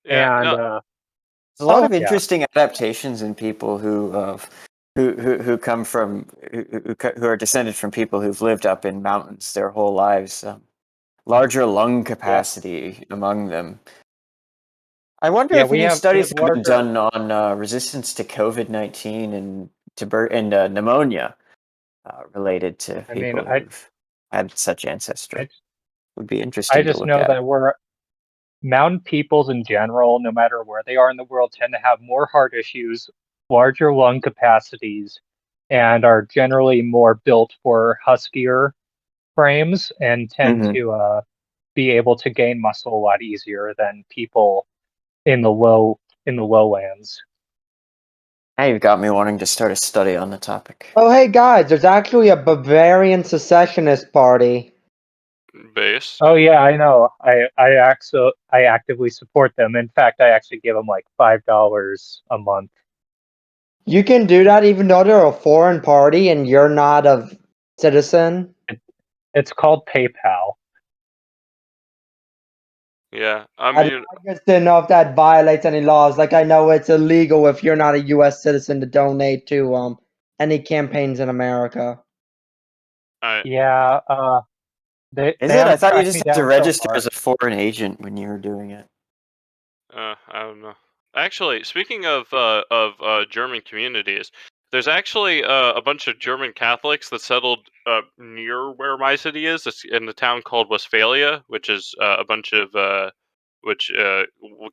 Yeah, and no. There's a lot of interesting adaptations in people who come from who are descended from people who've lived up in mountains their whole lives. Larger lung capacity among them. I wonder if any studies have been done on resistance to COVID-19 and pneumonia related to people who've had such ancestry. Would be interesting. I just know that we're mountain peoples in general, no matter where they are in the world, tend to have more heart issues, larger lung capacities, and are generally more built for huskier frames and tend to be able to gain muscle a lot easier than people in the lowlands. Now you've got me wanting to start a study on the topic. Oh, hey guys, there's actually a Bavarian secessionist party. Base. Oh yeah, I know. I actively support them. In fact, I actually give them like $5 a month. You can do that even though they're a foreign party and you're not a citizen. It's called PayPal. Yeah, I I mean, just didn't know if that violates any laws. Like, I know it's illegal if you're not a U.S. citizen to donate to any campaigns in America. Yeah, they Is they it? I haven't thought you tracked just me had to down so register far. as a foreign agent when you were doing it. I don't know. Actually, speaking of German communities, there's actually a bunch of German Catholics that settled near where my city is. It's in a town called Westphalia, which is a bunch of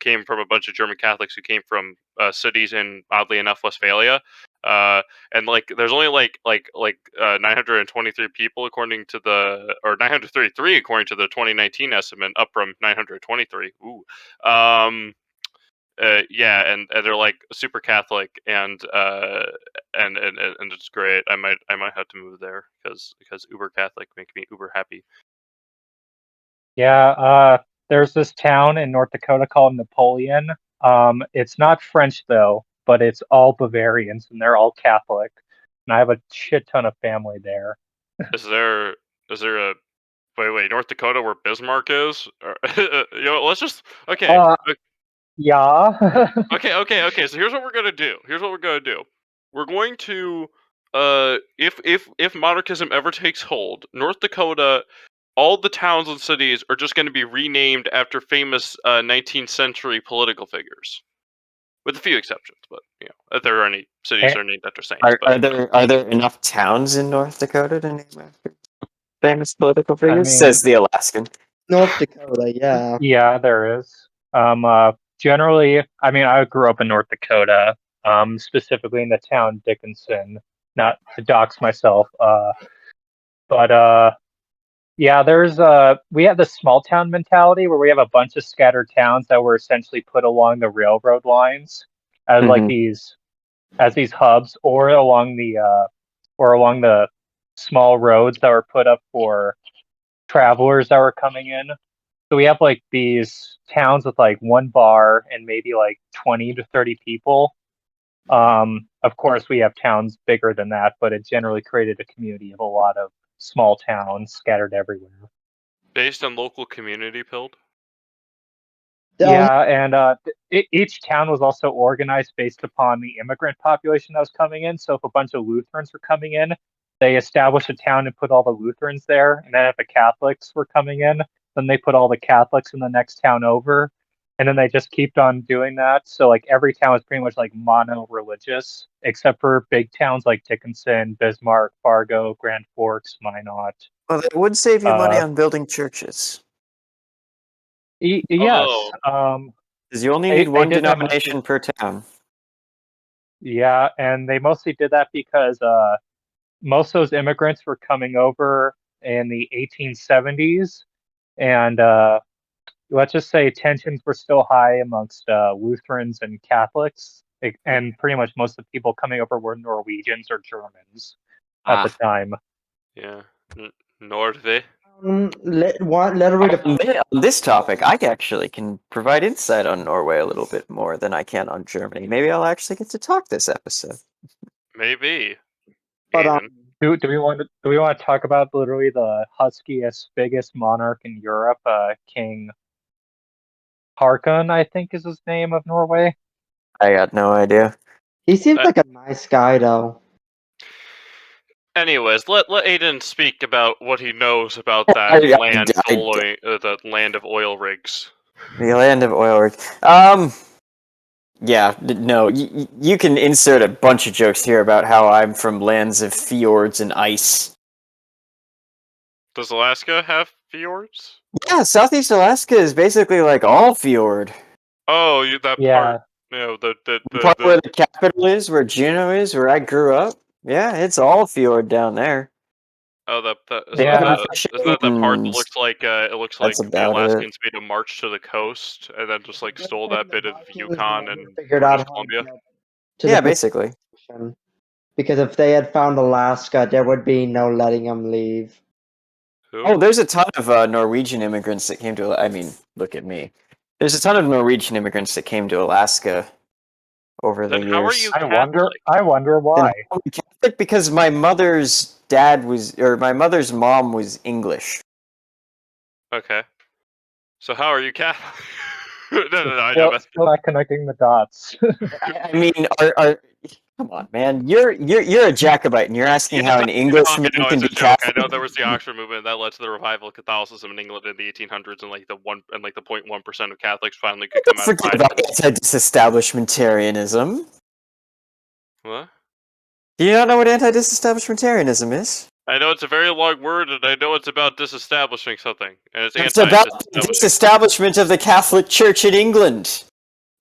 came from a bunch of German Catholics who came from cities in, oddly enough, Westphalia. And like, there's only 923 people according to or 933 according to the 2019 estimate, up from 923. Ooh. Yeah, and they're like super Catholic, and it's great. I might have to move there because uber Catholic make me uber happy. Yeah, there's this town in North Dakota called Napoleon. It's not French though, but it's all Bavarians and they're all Catholic. And I have a shit ton of family there. Is there a wait, North Dakota where Bismarck is? Or, let's just okay. Yeah. Okay. So here's what we're gonna do. We're going to if monarchism ever takes hold, North Dakota, all the towns and cities are just going to be renamed after famous 19th century political figures, with a few exceptions. But if there are any cities that are named after saints, Are there enough towns in North Dakota to name after famous political I figures? mean, Says the Alaskan. North Dakota, yeah. yeah, there is. Generally, I mean, I grew up in North Dakota, specifically in the town Dickinson, not to dox myself, but yeah, we have this small town mentality where we have a bunch of scattered towns that were essentially put along the railroad lines as like Mhm. these hubs, or along the small roads that were put up for travelers that were coming in. So we have like these towns with like one bar and maybe like 20 to 30 people. Of course, we have towns bigger than that, but it generally created a community of a lot of small towns scattered everywhere. based on local community build. Yeah, and each town was also organized based upon the immigrant population that was coming in. So if a bunch of Lutherans were coming in, they established a town and put all the Lutherans there. And then if the Catholics were coming in, then they put all the Catholics in the next town over. And then they just kept on doing that. So like every town was pretty much like mono-religious, except for big towns like Dickinson, Bismarck, Fargo, Grand Forks, Minot. Well, that would save you money Uh, on building churches, yes, Although because you only they need one did that mostly. denomination per town. Yeah, and they mostly did that because most of those immigrants were coming over in the 1870s, and let's just say tensions were still high amongst Lutherans and Catholics, and pretty much most of the people coming over were Norwegians or Germans at the Ah, time. yeah, Norway. Literally, on this topic, I actually can provide insight on Norway a little bit more than I can on Germany. Maybe I'll actually get to talk this episode. Maybe. but Aiden. Do we want to talk about literally the huskiest, biggest monarch in Europe, King Haakon, I think is his name, of Norway? I got no idea. he seems Uh, like a nice guy, though. Anyways, let Aiden speak about what he knows about I, that land I, the land of oil rigs. the land of oil rig. Yeah, no, you can insert a bunch of jokes here about how I'm from lands of fjords and ice. Does Alaska have fjords? Yeah, Southeast Alaska is basically like all fjord. Oh, that part. Yeah, The part where the capital is, where Juneau is, where I grew up. Yeah, it's all fjord down there. Oh, Yeah. isn't that the part that And looks like it looks like that's the about it. Alaskans made a march to the coast and then just like Good stole thing that the bit of Vikings Yukon never and figured British out how to Columbia? get to Yeah, the basically. Pacific. Because if they had found Alaska, there would be no letting them leave. Who? Oh, there's a ton of Norwegian immigrants that came to. I mean, look at me. There's a ton of Norwegian immigrants that came to Alaska over the Then how are years. you I Catholic? wonder And why. I'm Catholic because my mother's dad was, or my mother's mom was English. Okay. So how are you Catholic? No, I know. Still not connecting the dots. I mean, come on, man, you're a Jacobite, and you're asking how an Englishman No, can it's be a joke. I Catholic. know there was the Oxford movement that led to the revival of Catholicism in England in the 1800s, and like the 0.1% of Catholics finally could come Don't out of forget hiding. about anti-disestablishmentarianism. What? Do you not know what anti-disestablishmentarianism is? I know it's a very long word, and I know it's about disestablishing something, and it's It's about the anti-disestablishing. disestablishment of the Catholic Church in England.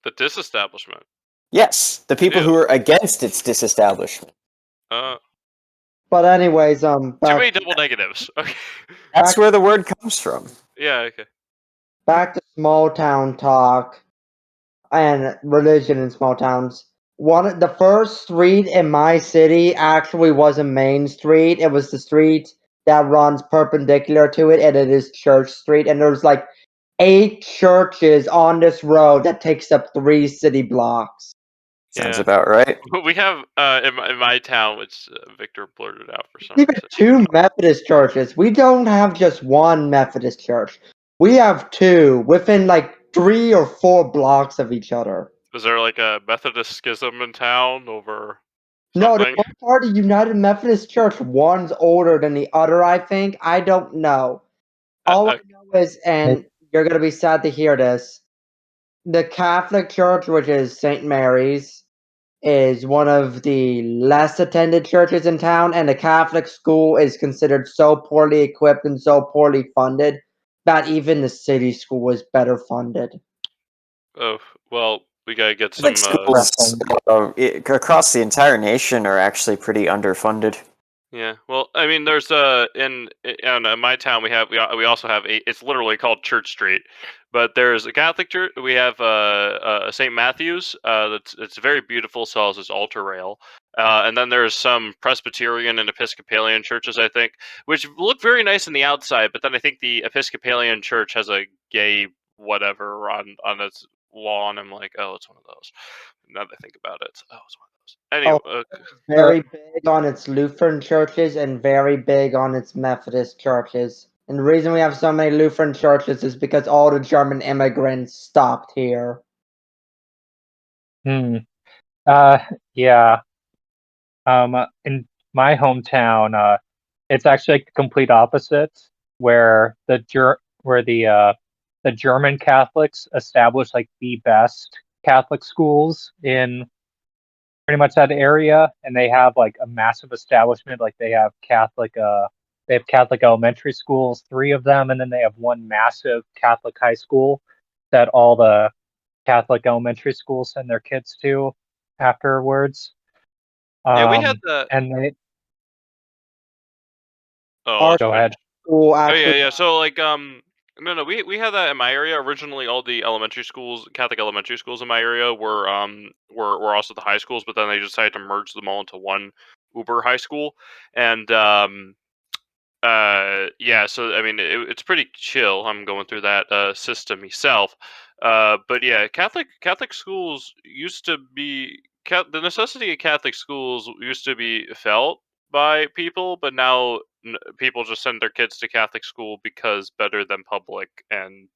The disestablishment. Yes, the people who Ew. are against its disestablishment. But anyways, Too back many double negatives. Okay. That's where the word comes from. Yeah. Okay. back to small town talk and religion in small towns. The first street in my city actually was a main street. It was the street that runs perpendicular to it, and it is Church Street. And there's like 8 churches on this road that takes up 3 city blocks. Sounds Yeah. about right. We have in my town, which Victor blurted out for some Even reason. 2 Methodist churches. We don't have just one Methodist church. We have 2 within like 3 or 4 blocks of each other. Is there like a Methodist schism in town over No, the something? one part of United Methodist Church, one's older than the other, I think. I don't know. All I know is, and you're going to be sad to hear this, the Catholic Church, which is St. Mary's, is one of the less attended churches in town, and the Catholic school is considered so poorly equipped and so poorly funded that even the city school was better funded. Oh, well, we gotta get Catholic some. schools across the entire nation are actually pretty underfunded. Yeah, well, I mean, there's in my town we also have it's literally called Church Street, but there's a Catholic church. We have St. Matthew's. It's very beautiful, sells its altar rail. And then there's some Presbyterian and Episcopalian churches, I think, which look very nice on the outside. But then I think the Episcopalian church has a gay whatever on its lawn. I'm like, oh, it's one of those. Now that I think about it, oh, it's one of those. Anyway, Very big on its Lutheran churches and very big on its Methodist churches. And the reason we have so many Lutheran churches is because all the German immigrants stopped here. Yeah. In my hometown, it's actually like the complete opposite, where the German Catholics established like the best Catholic schools in pretty much that area, and they have like a massive establishment. Like they have Catholic elementary schools, 3 of them, and then they have one massive Catholic high school that all the Catholic elementary schools send their kids to afterwards. yeah, we had the. And they Oh, Our let's go finish. ahead. school Oh yeah, actually yeah. So like no, we had that in my area. Originally, all the elementary schools, Catholic elementary schools in my area were also the high schools, but then they decided to merge them all into one Uber high school, and yeah. So I mean, it's pretty chill. I'm going through that system myself, but yeah, Catholic schools used to be the necessity of Catholic schools used to be felt by people, but now people just send their kids to Catholic school because better than public, and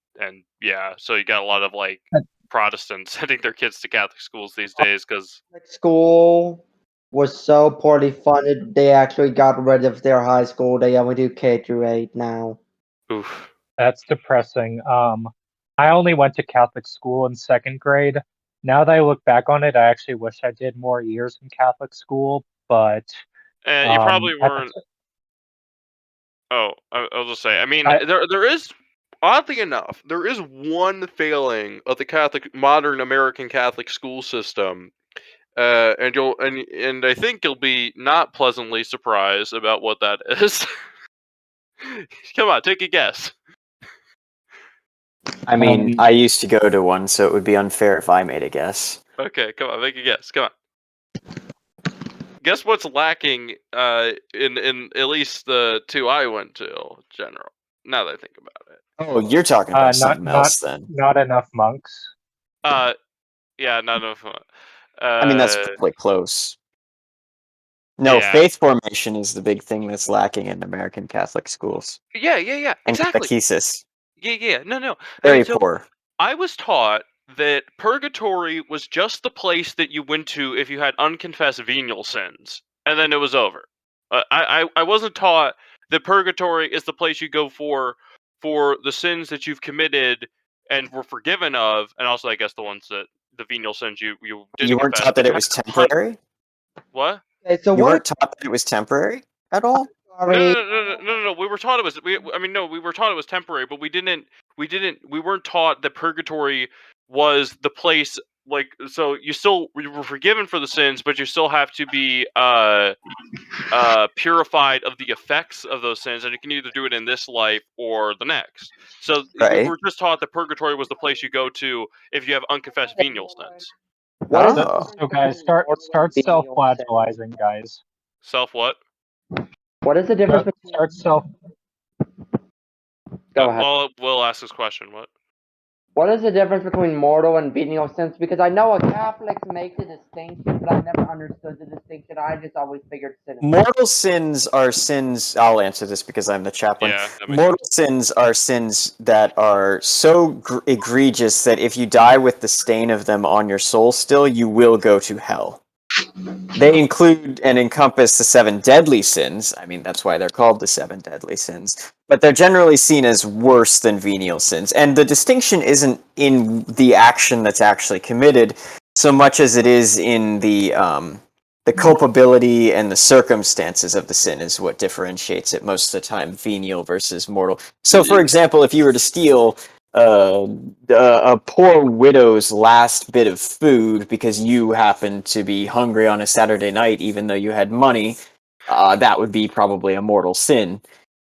yeah, so you got a lot of like Protestants sending their kids to Catholic schools these days because school was so poorly funded they actually got rid of their high school. They only do K-8 now. oof. That's depressing. I only went to Catholic school in 2nd grade. Now that I look back on it, I actually wish I did more years in Catholic school, but And you probably at the weren't. Oh, I'll just say. I mean, I, there is, oddly enough, there is one failing of the modern American Catholic school system, and I think you'll be not pleasantly surprised about what that is. Come on, take a guess. I mean, I used to go to one, so it would be unfair if I made a guess. Okay, come on, make a guess. Come on. Guess what's lacking in at least the two I went to, general. Now that I think about it. Oh, you're talking about not something else then. not enough monks. Yeah, not enough. I mean, that's probably close. No, Yeah. faith formation is the big thing that's lacking in American Catholic schools. Yeah, And exactly. catechesis. Yeah, no. Very poor. I was taught that purgatory was just the place that you went to if you had unconfessed venial sins, and then it was over. I wasn't taught that purgatory is the place you go for the sins that you've committed and were forgiven of, and also I guess the ones that the venial sins you didn't You weren't confess. taught that it was temporary? What? Okay, so You what? weren't taught that it was temporary at all? Sorry. No. We were taught it was. We were taught it was temporary, but we weren't taught that purgatory was the place. Like, so you were forgiven for the sins, but you still have to be purified of the effects of those sins, and you can either do it in this life or the next. So we Right. were just taught that purgatory was the place you go to if you have unconfessed venial sins. What is Oh. So guys, start self-flagellizing, guys. Self what? What is the difference between? Start self. Go ahead. Well, we'll ask this question. What? What is the difference between mortal and venial sins? Because I know a Catholics make the distinction, but I never understood the distinction. I just always figured sin. Mortal sins are sins. I'll answer this because I'm the chaplain. Yeah, that makes Mortal sins are sins that are so egregious that if you die with the stain of them on your soul still, you will go to hell. They include and encompass the 7 deadly sins. I mean, that's why they're called the 7 deadly sins. But they're generally seen as worse than venial sins. And the distinction isn't in the action that's actually committed so much as it is in the culpability and the circumstances of the sin is what differentiates it most of the time, venial versus mortal. So, for example, if you were to steal a poor widow's last bit of food because you happened to be hungry on a Saturday night, even though you had money, that would be probably a mortal sin.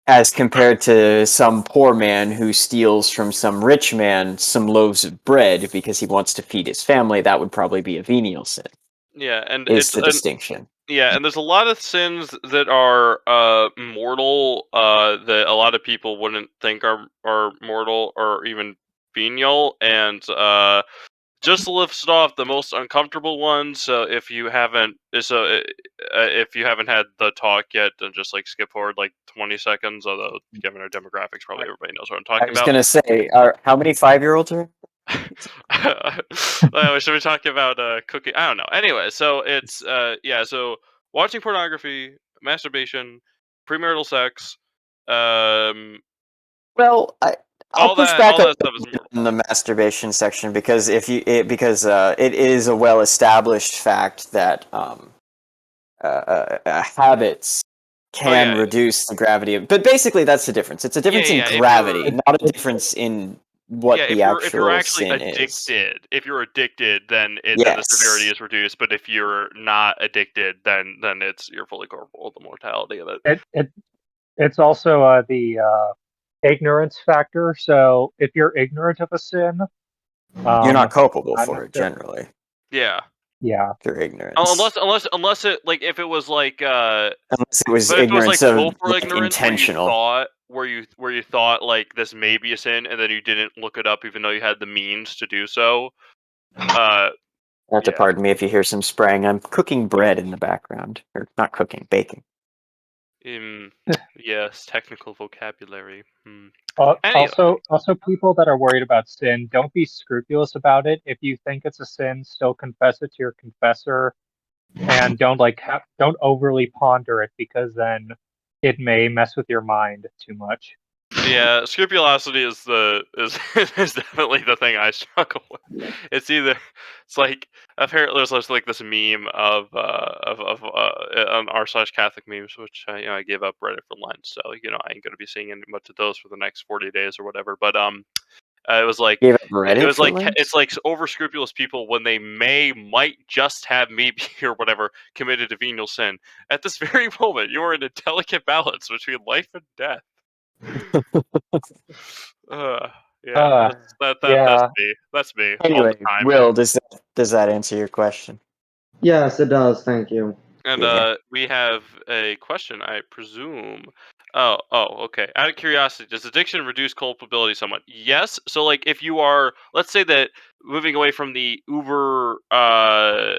As compared to some poor man who steals from some rich man some loaves of bread because he wants to feed his family, that would probably be a venial sin. Yeah, and Is the distinction. Yeah, and there's a lot of sins that are mortal that a lot of people wouldn't think are mortal or even venial, and just to lift off the most uncomfortable ones. So if you haven't had the talk yet, then just like skip forward like 20 seconds. Although given our demographics, probably everybody knows what I'm I talking was about. gonna say, how many 5-year-olds are? Should we talk about cooking? I don't know. Anyway, so it's so watching pornography, masturbation, premarital sex, Well, I'll all push that back stuff is mortal. in the masturbation section because it is a well-established fact that habits can reduce the gravity of. But basically, that's the difference. It's a difference in gravity, not a difference in what the if you're actual actually sin addicted, is. if you're addicted, then then the severity is reduced. But if you're not addicted, then you're fully culpable. The mortality of it. It's also the ignorance factor. So if you're ignorant of a sin, you're not culpable for it generally. Yeah. Yeah. Through ignorance. Unless it like if it was like unless it was but if it was ignorance like of willful ignorance intentional. where you thought like this may be a sin and then you didn't look it up even though you had the means to do so. Have to pardon me if you hear some spraying. I'm cooking bread in the background. Or not cooking, baking. Yes, technical vocabulary. Anyway. Also, people that are worried about sin, don't be scrupulous about it. If you think it's a sin, still confess it to your confessor, and don't overly ponder it because then it may mess with your mind too much. Yeah, scrupulosity is is definitely the thing I struggle with. It's like apparently there's like this meme of on r/Catholic memes, which I gave up Reddit for Lent, so I ain't gonna be seeing any much of those for the next 40 days or whatever. But it was like it's like over scrupulous people when they might just have maybe or whatever committed a venial sin. At this very moment, you are in a delicate balance between life and death. Yeah, that's Yeah. me. That's me all the Anyway, time. Will, does that answer your question? Yes, it does. Thank you. And Yeah. we have a question, I presume. Oh, okay. Out of curiosity, does addiction reduce culpability somewhat? Yes. So, like, if you are, let's say that moving away from the uber, uh,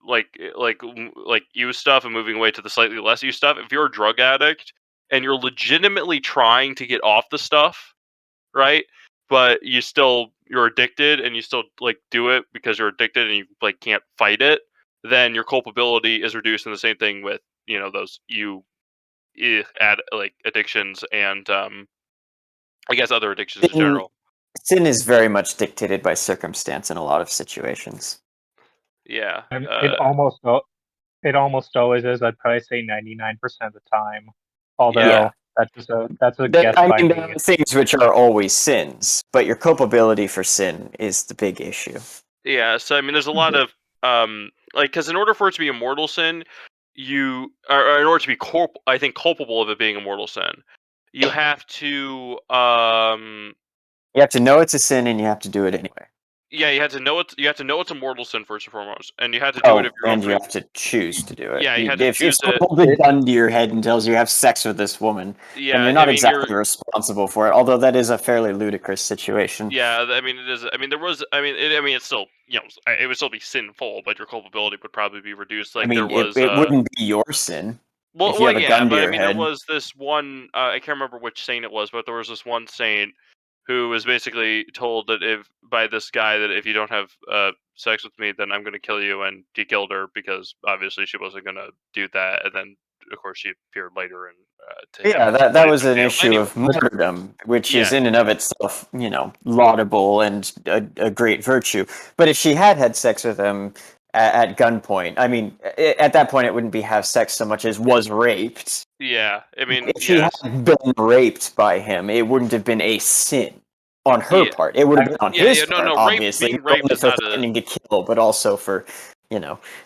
like use stuff and moving away to the slightly less use stuff. If you're a drug addict and you're legitimately trying to get off the stuff, right? But you're addicted and you still like do it because you're addicted and you like can't fight it, then your culpability is reduced. And the same thing with those add like addictions and I guess other addictions in Sin, general. sin is very much dictated by circumstance in a lot of situations. Yeah. And it almost always is. I'd probably say 99% of the time. Although that's a guess I by mean, there me. are things which are always sins, but your culpability for sin is the big issue. Yeah, so I mean, there's a lot of like, because in order for it to be a mortal sin, or in order to be I think culpable of it being a mortal sin, you have to You have to know it's a sin, and you have to do it anyway. yeah, you have to know it's a mortal sin first and foremost, and you have to do it of your own And you free. have to choose to do it. Yeah, you have to If choose someone it. holds a gun to your head and tells you have sex with this woman, then Yeah, you're I not mean, you're exactly responsible for it. Although that is a fairly ludicrous situation. yeah, I mean, it is. I mean, there was. I mean, it's still it would still be sinful, but your culpability would probably be reduced. I Like there mean, was it wouldn't be your sin if you have a Yeah, gun to but I your mean, there head. was this one. I can't remember which saint it was, but there was this one saint who was basically told that if by this guy that if you don't have sex with me, then I'm going to kill you, and he killed her because obviously she wasn't going to do that, and then of course she appeared later and to him Yeah, and that put him was in an jail. issue Anyway, of martyrdom, which yeah, is in and of itself, laudable and a great virtue. But if she had sex with him at gunpoint, I mean, at that point, it wouldn't be have sex so much as was raped. yeah. I mean, If she yes, had been raped by him, it wouldn't have been a sin on her yeah, part. It would have been on his No, part, no. obviously, Being not raped only is for not a threatening to kill, but also for,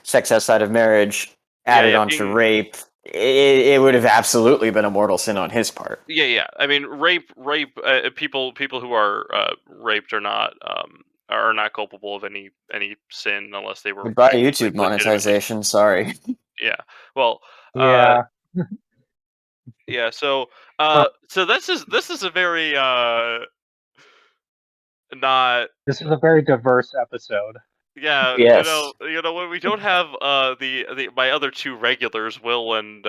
sex outside of marriage added yeah. onto rape. It would have absolutely been a mortal sin on his part. Yeah. I mean, rape. People who are raped are not culpable of any sin unless they were Goodbye, actually YouTube legitimately. monetization. Sorry. Yeah. Well. Yeah. Yeah. So. Huh. So this is a very not. This is a very diverse episode. Yeah. Yes. When we don't have the my other two regulars, Will and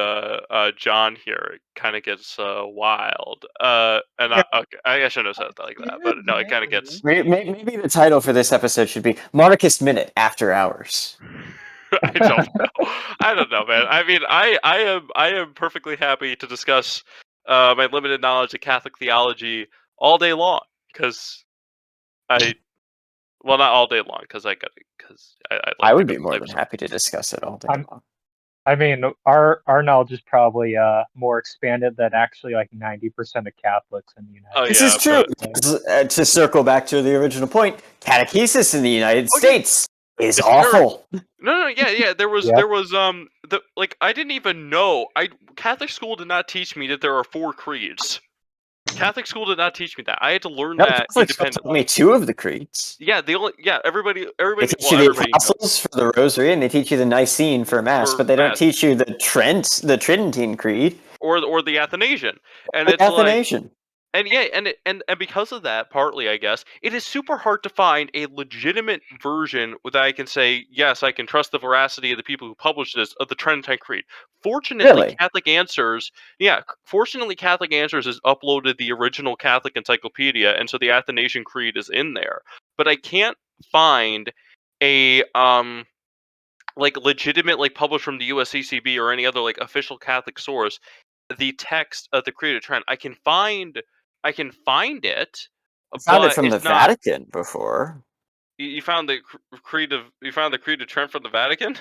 John here, it kind of gets wild. And okay, I shouldn't have said it like that, but no, it kind of gets. Maybe the title for this episode should be Monarchist Minute After Hours. I don't know. I don't know, man. I mean, I am perfectly happy to discuss my limited knowledge of Catholic theology all day long because I well not all day long because I'd I like to would go be to more sleep. than happy to discuss it all day I'm, long. I mean, our knowledge is probably more expanded than actually like 90% of Catholics in the Oh United This yeah, is States. true. but Because, to circle back to the original point, catechesis in the United oh yeah, States is it's terrible. awful. No, yeah. Yeah. There was the like I didn't even know. Catholic school did not teach me that there are 4 creeds. Catholic school did not teach me that. I had to learn No, that Catholic school taught independently. me 2 of the creeds. Yeah, everybody They teach well you the everybody Apostles for the Rosary, and they teach you the Nicene for Mass, for but they don't math teach you the the Tridentine Creed, or the Athanasian, and or the it's like Athanasian. and yeah, and because of that, partly I guess it is super hard to find a legitimate version that I can say yes, I can trust the veracity of the people who published this of the Tridentine Creed. Fortunately, Really? Fortunately, Catholic Answers has uploaded the original Catholic Encyclopedia, and so the Athanasian Creed is in there. But I can't find a like legitimate like published from the USCCB or any other like official Catholic source the text of the Creed of Trent. I can find it, I found it but from the it's not. Vatican before. You found the Creed of Trent from the Vatican.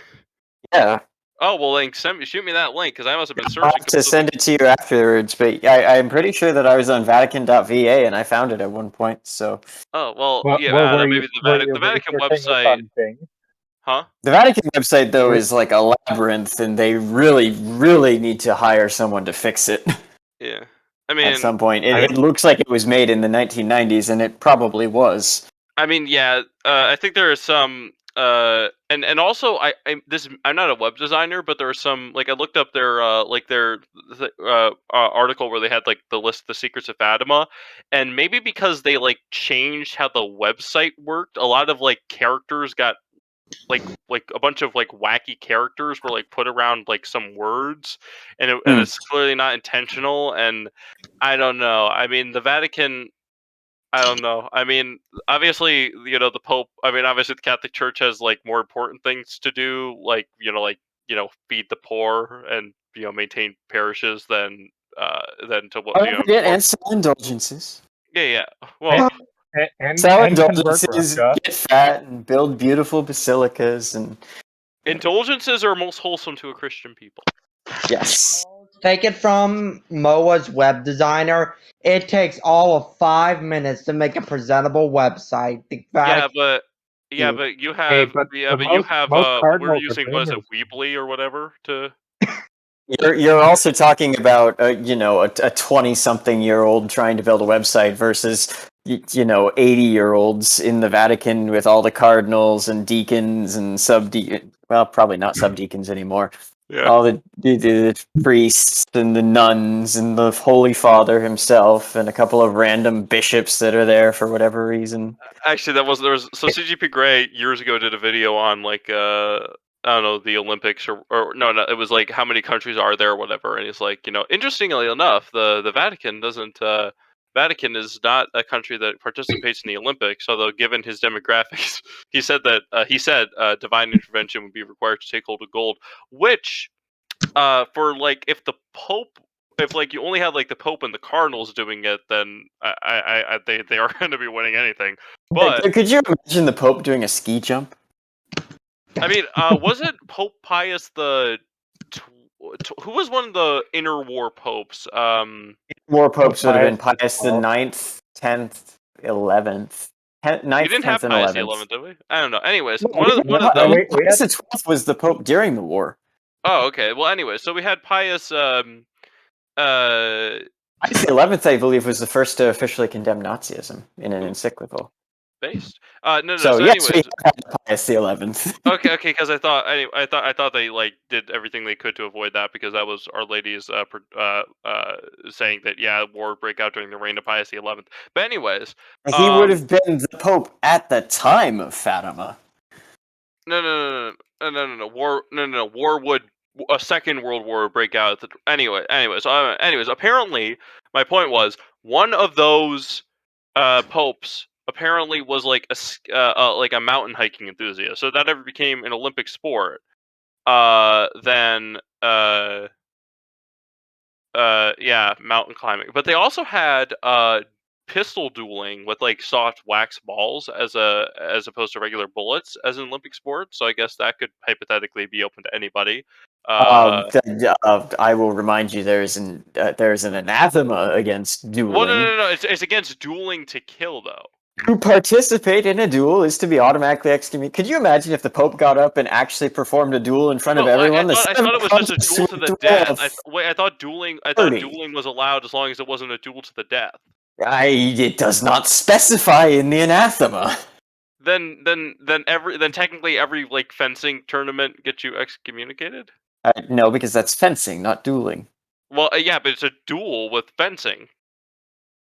Yeah. Oh well, then shoot me that link because I must have been I'll searching have to completely. send it to you afterwards, but I'm pretty sure that I was on Vatican.va and I found it at one point, so. Oh well, Well, yeah. well, Then maybe were you The Vatican researching this website, on Bing? Huh? The Vatican website, though, is like a labyrinth, and they really, really need to hire someone to fix it Yeah. I at some mean, point. It looks like it was made in the 1990s, and it probably was. yeah. I think there are some. And also I'm not a web designer, but there are some, like, I looked up their article where they had like the list of the secrets of Fatima, and maybe because they like changed how the website worked, a lot of like characters got like a bunch of like wacky characters were like put around like some words, and it's clearly not intentional. And I don't know. I mean, the Vatican. I don't know. I mean, obviously, the Pope. I mean, obviously, the Catholic Church has like more important things to do, like feed the poor and maintain parishes than to what Oh, yeah, and sell indulgences. Yeah. Well, Sell and convert indulgences, Russia. get fat, and build beautiful basilicas, and indulgences are most wholesome to a Christian people. yes. Take it from MOA's web designer. It takes all of 5 minutes to make a presentable website. The Vatican But you have but you have most we're cardinals are using, what is it, boomers. Weebly or whatever to. You're also talking about a 20-something-year-old trying to build a website versus 80-year-olds in the Vatican with all the cardinals and deacons and subdeacons. Well, probably not subdeacons anymore. Yeah. All the priests and the nuns and the Holy Father himself and a couple of random bishops that are there for whatever reason. Actually, so CGP Grey years ago did a video on like I don't know, the Olympics or no, it was like how many countries are there or whatever, and he's like, interestingly enough, the Vatican doesn't Vatican is not a country that participates in the Olympics, although given his demographics, he said divine intervention would be required to take hold of gold, which for like if like you only had like the Pope and the Cardinals doing it, then they are going to be winning anything. But Could you imagine the Pope doing a ski jump? I mean, wasn't Pope Pius who was one of the interwar popes? War popes would have been Pius Pius the 9th, 10th, 11th. We 9th, didn't 10th, have and Pius the 11th. 11th, did we? I don't know. Anyways, No, one of them. Pius the 12th was the Pope during the war. Oh, okay. Well, anyway, so we had Pius. Pius the 11th, I believe, was the first to officially condemn Nazism in an encyclical. Based. No. So yes, Anyways, we had Pius the 11th. okay, because I thought they like did everything they could to avoid that, because that was Our Lady's saying that war would break out during the reign of Pius the 11th. But anyways, He would have been the Pope at the time of Fatima. No. War would a second world war would break out. Anyways, apparently my point was one of those popes apparently was like a mountain hiking enthusiast. So if that ever became an Olympic sport, then mountain climbing. But they also had pistol dueling with like soft wax balls as opposed to regular bullets as an Olympic sport. So I guess that could hypothetically be open to anybody. I will remind you, there's an anathema against dueling. Well, no. It's against dueling to kill, though. To participate in a duel is to be automatically excommunicated. Could you imagine if the Pope got up and actually performed a duel in front of everyone? I thought it was just a duel to the death. I thought dueling was allowed as long as it wasn't a duel to the death. It does not specify in the anathema. Then technically every like fencing tournament gets you excommunicated? No, because that's fencing, not dueling. Well, yeah, but it's a duel with fencing.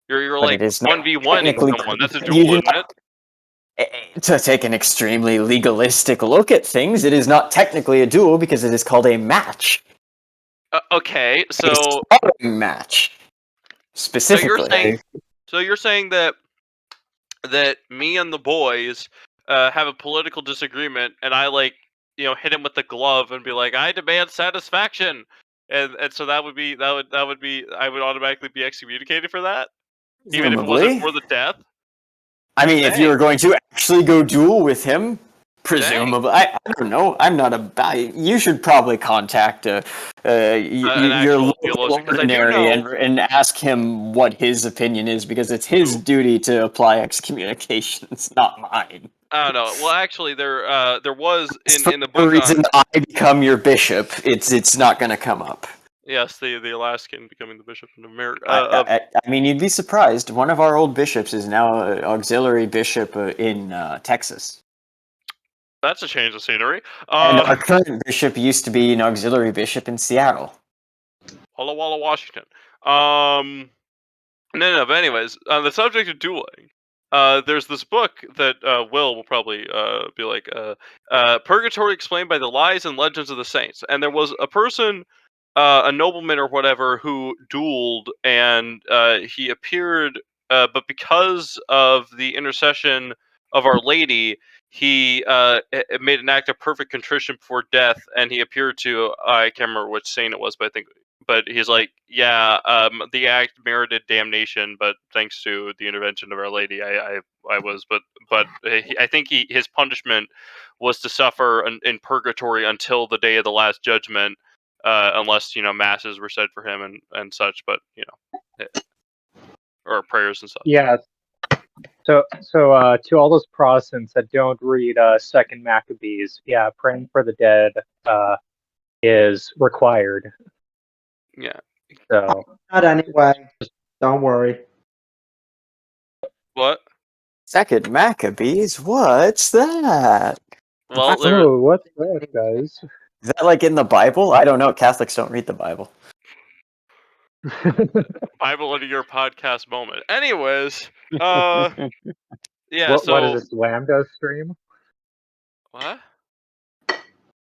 You're But like it is not 1v1ing someone. That's a duel, isn't it? To take an extremely legalistic look at things, it is not technically a duel because it is called a match. Okay, so a sparring match specifically. So you're saying that me and the boys have a political disagreement, and I hit him with the glove and be like, I demand satisfaction, and so that would be I would automatically be excommunicated for that, even if it wasn't for the death. I mean, if you were going to actually go duel with him, Presumably, I don't know. I'm not you should probably contact An your actual local theologian, 'cause I do ordinary know- and ask him what his opinion is, because it's his duty to apply excommunications, not mine. I don't know. Well, actually, there was in the For book the reason on I become your bishop, it's not going to come up. yes, the Alaskan becoming the bishop in America I mean, you'd be surprised. One of our old bishops is now an auxiliary bishop in Texas. That's a change of scenery. And our current bishop used to be an auxiliary bishop in Seattle. Walla Walla, Washington. No, but anyways, on the subject of dueling, there's this book that will probably be like Purgatory Explained by the Lies and Legends of the Saints. And there was a person, a nobleman or whatever, who dueled, and he appeared, but because of the intercession of Our Lady, he made an act of perfect contrition before death, and he appeared to, I can't remember which saint it was, but I think, but he's like, yeah, the act merited damnation, but thanks to the intervention of Our Lady, I was, but I think his punishment was to suffer in purgatory until the day of the last judgment, unless masses were said for him and such, but or prayers and such. Yeah. So to all those Protestants that don't read Second Maccabees, yeah, praying for the dead is required. Yeah. So Not anyway. Don't worry. What? Second Maccabees? What's that? Well, oh, what's that, guys? Is that like in the Bible? I don't know. Catholics don't read the Bible. Bible into your podcast moment. Anyways, yeah. What is this Lambda stream? What?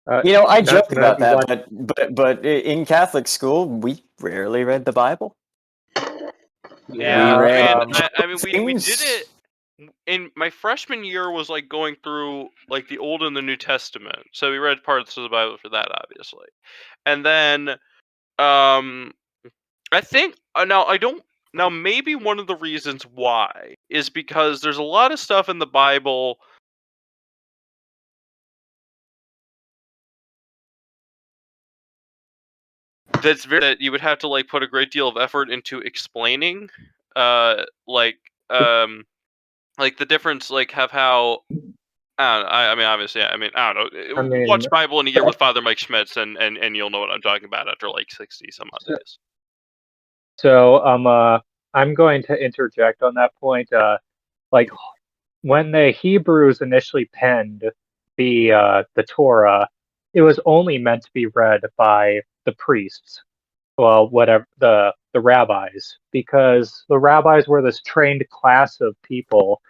I joke no, about you that, but in Catholic school, we rarely read the Bible. Yeah, we read. I mean, we did it in my freshman year. Was like going through like the Old and the New Testament, so we read parts of the Bible for that, obviously, and then I think now I don't. Now maybe one of the reasons why is because there's a lot of stuff in the Bible that you would have to like put a great deal of effort into explaining, like the difference, like have how. I don't know, I mean, obviously, I don't know. Watch Bible in a Year with Father Mike Schmitz, and you'll know what I'm talking about after like 60 some odd days. So I'm going to interject on that point. Like when the Hebrews initially penned the Torah, it was only meant to be read by the priests, well, whatever the rabbis, because the rabbis were this trained class of people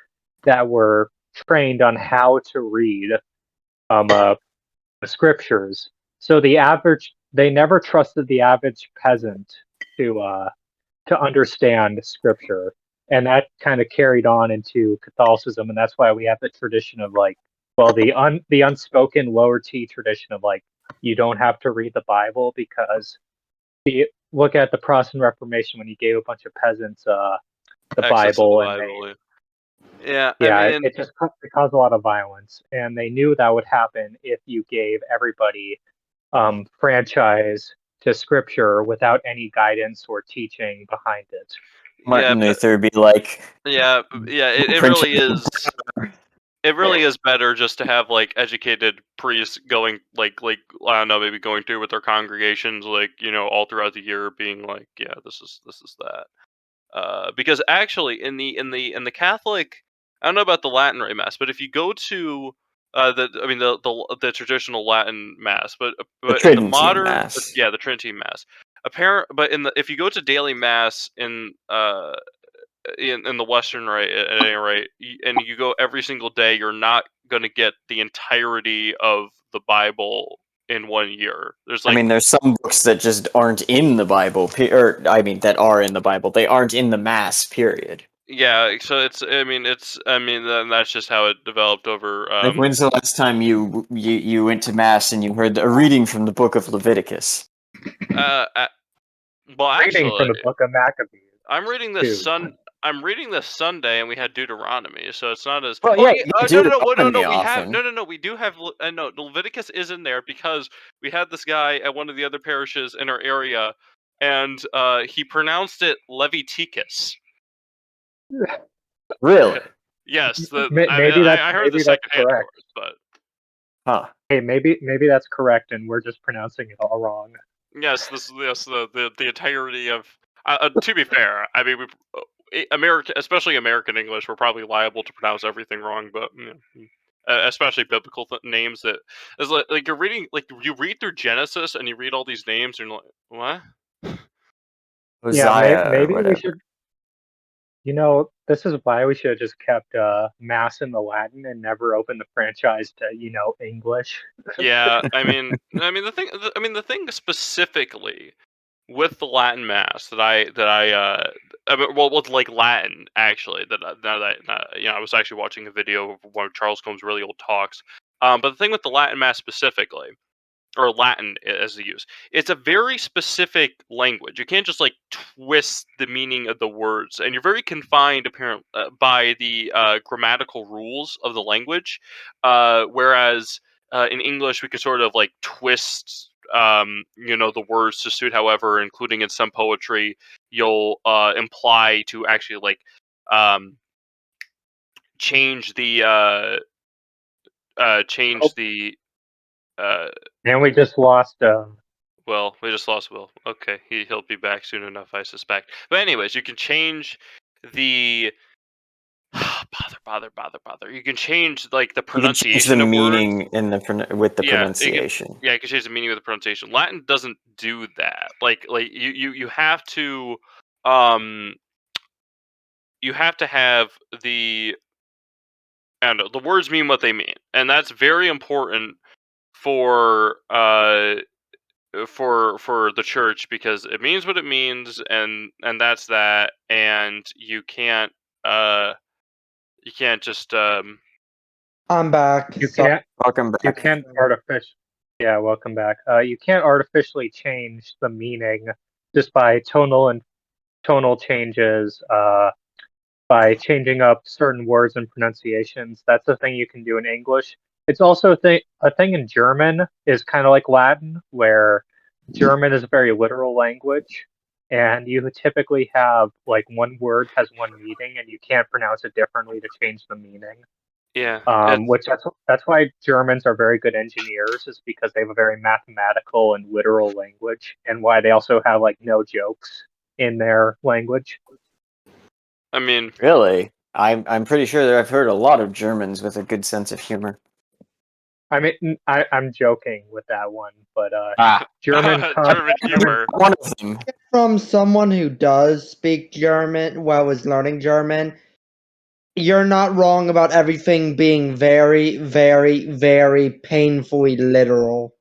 that were trained on how to read the scriptures. So they never trusted the average peasant to understand scripture, and that kind of carried on into Catholicism, and that's why we have the tradition of like, well, the unspoken lower T tradition of like, you don't have to read the Bible, because look at the Protestant Reformation when you gave a bunch of peasants the Bible, and it just caused a lot of violence, and they knew that would happen if you gave everybody franchise to scripture without any guidance or teaching behind it. Martin Luther would be like, it really is. It really is better just to have like educated priests going like I don't know, maybe going through with their congregations, like all throughout the year, being like, yeah, this is that. Because actually, in the Catholic, I don't know about the Latin Rite Mass, but if you go to the traditional Latin Mass, but in the modern Mass. the Trinity Mass, but if you go to daily Mass in the Western Rite, at any rate, and you go every single day, you're not going to get the entirety of the Bible in 1 year. There's some books that just aren't in the Bible, that are in the Bible. They aren't in the Mass, period. Yeah, so it's then that's just how it developed over. Like, when's the last time you went to Mass and you heard a reading from the Book of Leviticus? Well, reading actually, from the Book of Maccabees. I'm reading this I'm reading this Sunday, and we had Deuteronomy, so it's not as. Well, Oh, yeah, yeah, you no, do no, no, no, Deuteronomy no. We have often. no. We do have. No, Leviticus is in there because we had this guy at one of the other parishes in our area, and he pronounced it Leviticus. Really? Yes, Maybe I heard the maybe that's secondhand correct. source, but Huh. Hey, maybe that's correct, and we're just pronouncing it all wrong. yes, the entirety of. To be fair, I mean, American, especially American English, we're probably liable to pronounce everything wrong, but especially biblical names that is like you're reading, like you read through Genesis and you read all these names and you're like, what? Yeah, Hosea or maybe we whatever. should. This is why we should have just kept Mass in the Latin and never opened the franchise to English. Yeah, the thing specifically with the Latin Mass well, with like Latin actually, I was actually watching a video of one of Charles Combs' really old talks. But the thing with the Latin Mass specifically, or Latin as they use, it's a very specific language. You can't just like twist the meaning of the words, and you're very confined apparently by the grammatical rules of the language. Whereas in English, we could sort of like twist the words to suit however, including in some poetry, you'll imply to actually like um, change the Oh, uh, and we just lost. well, we just lost Will. Okay, he'll be back soon enough, I suspect. But anyways, you can change the bother. You can change like the You can change the pronunciation of words. meaning with the Yeah, pronunciation. you can change the meaning with the pronunciation. Latin doesn't do that. Like you have to um you have to have the I don't know, the words mean what they mean. And that's very important for for the church because it means what it means, and that's that, and uh you can't just I'm back. You So can't. Welcome You back. can't artificial. Yeah, welcome back. You can't artificially change the meaning just by tonal changes. By changing up certain words and pronunciations. That's a thing you can do in English. It's also a thing in German is kind of like Latin, where German is a very literal language, and you typically have like one word has one meaning, and you can't pronounce it differently to change the meaning. yeah it's Which that's why Germans are very good engineers, is because they have a very mathematical and literal language, and why they also have like no jokes in their language. I mean Really? I'm pretty sure that I've heard a lot of Germans with a good sense of humor. I mean, I'm joking with that one, but Ah, German, German German, humor. one of them. from someone who does speak German, well, was learning German, you're not wrong about everything being very, very, very painfully literal.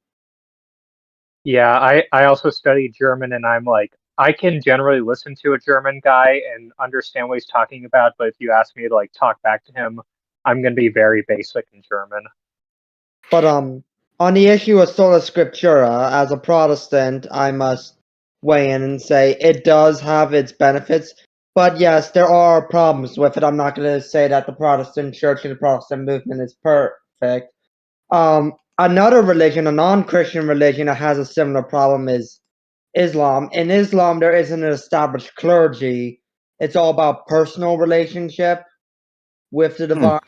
yeah, I also studied German, and I'm like, I can generally listen to a German guy and understand what he's talking about, but if you ask me to like talk back to him, I'm gonna be very basic in German. But on the issue of sola scriptura, as a Protestant, I must weigh in and say it does have its benefits. But yes, there are problems with it. I'm not going to say that the Protestant Church and the Protestant movement is perfect. Another religion, a non-Christian religion that has a similar problem is Islam. In Islam, there isn't an established clergy. It's all about personal relationship with the divine.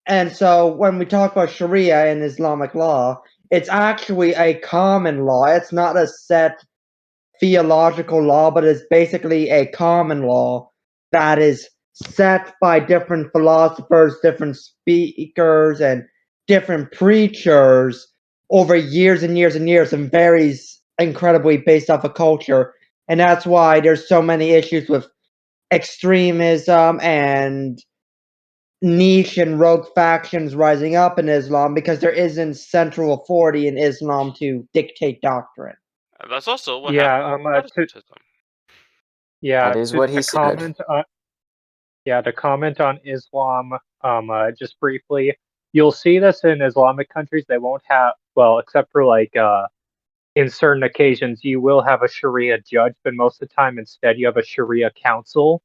And so when we talk about Sharia in Islamic law, it's actually a common law. It's not a set theological law, but it's basically a common law that is set by different philosophers, different speakers, and different preachers over years and years and years, and varies incredibly based off of culture. And that's why there's so many issues with extremism and niche and rogue factions rising up in Islam because there isn't central authority in Islam to dictate doctrine. That's also what happened Yeah, with Protestantism. That is what he said. To comment on Islam, just briefly, you'll see this in Islamic countries. They won't have, well, except for like in certain occasions, you will have a Sharia judge, but most of the time, instead, you have a Sharia council,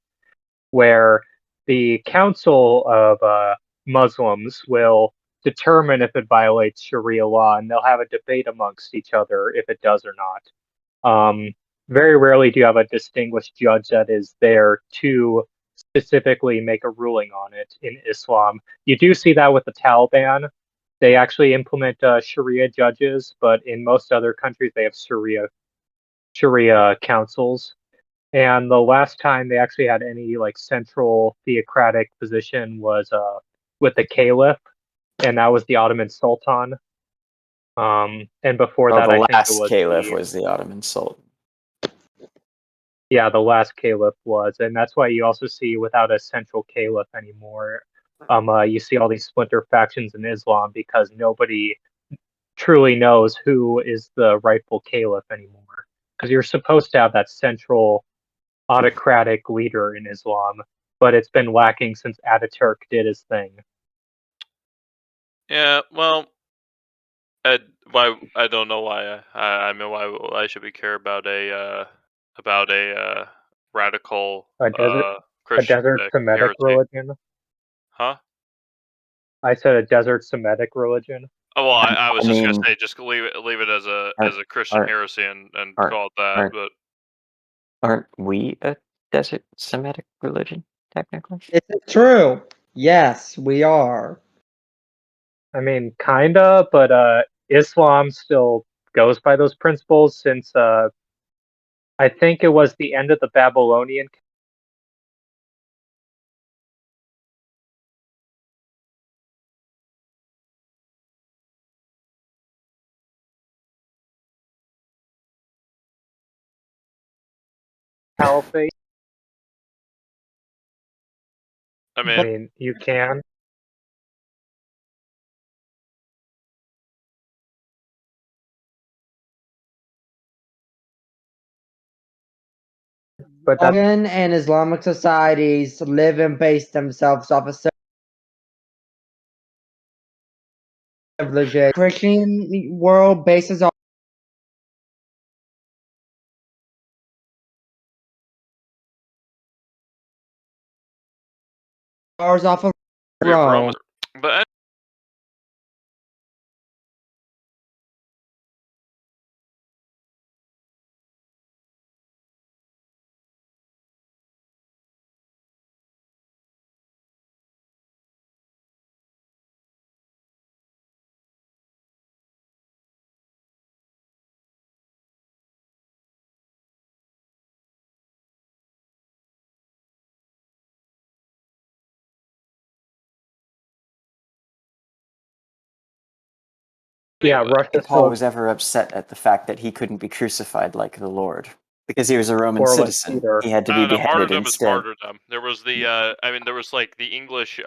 where the Council of Muslims will determine if it violates Sharia law, and they'll have a debate amongst each other if it does or not. Very rarely do you have a distinguished judge that is there to specifically make a ruling on it in Islam. You do see that with the Taliban. They actually implement Sharia judges, but in most other countries they have Sharia councils. And the last time they actually had any like central theocratic position was with the Caliph, and that was the Ottoman Sultan. And before that, the I think it last was caliph was the Ottoman Sultan. Yeah, the last caliph was, and that's why you also see without a central caliph anymore. You see all these splinter factions in Islam because nobody truly knows who is the rightful caliph anymore. Because you're supposed to have that central autocratic leader in Islam, but it's been lacking since Ataturk did his thing. Yeah, well, I don't know why. I mean, why should we care about a radical A desert Christian Semitic heresy? religion. Huh? I said a desert Semitic religion. Oh well, I was I just gonna mean, say just leave it as a Christian aren't- heresy and aren't- call it that. aren't- But Aren't we a desert Semitic religion, technically? Is it true? Yes, we are. I mean, kinda, but Islam still goes by those principles since I think it was the end of the Babylonian. Caliphate. I I mean, mean, you can. But that's African and Islamic societies live and base themselves off of privileges. Christian world bases ours off of of Rome, Rome. but yeah, Russia Paul still was ever upset at the fact that he couldn't be crucified like the Lord because he was a Roman or like citizen. Peter. He had to be beheaded martyrdom is instead. martyrdom. There was the I mean, there was like the English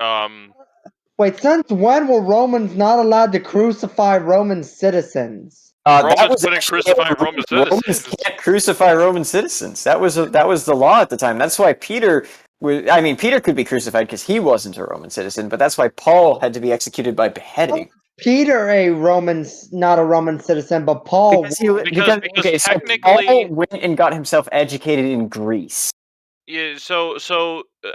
Wait, since when were Romans not allowed to crucify Roman citizens? That Romans was couldn't actually crucify overruled. Roman Romans citizens. can't crucify Roman citizens. That was the law at the time. That's why Peter Peter could be crucified because he wasn't a Roman citizen, but that's why Paul had to be executed by beheading. Peter, not a Roman citizen, but Paul. Because So technically, Paul went and got himself educated in Greece. yeah. So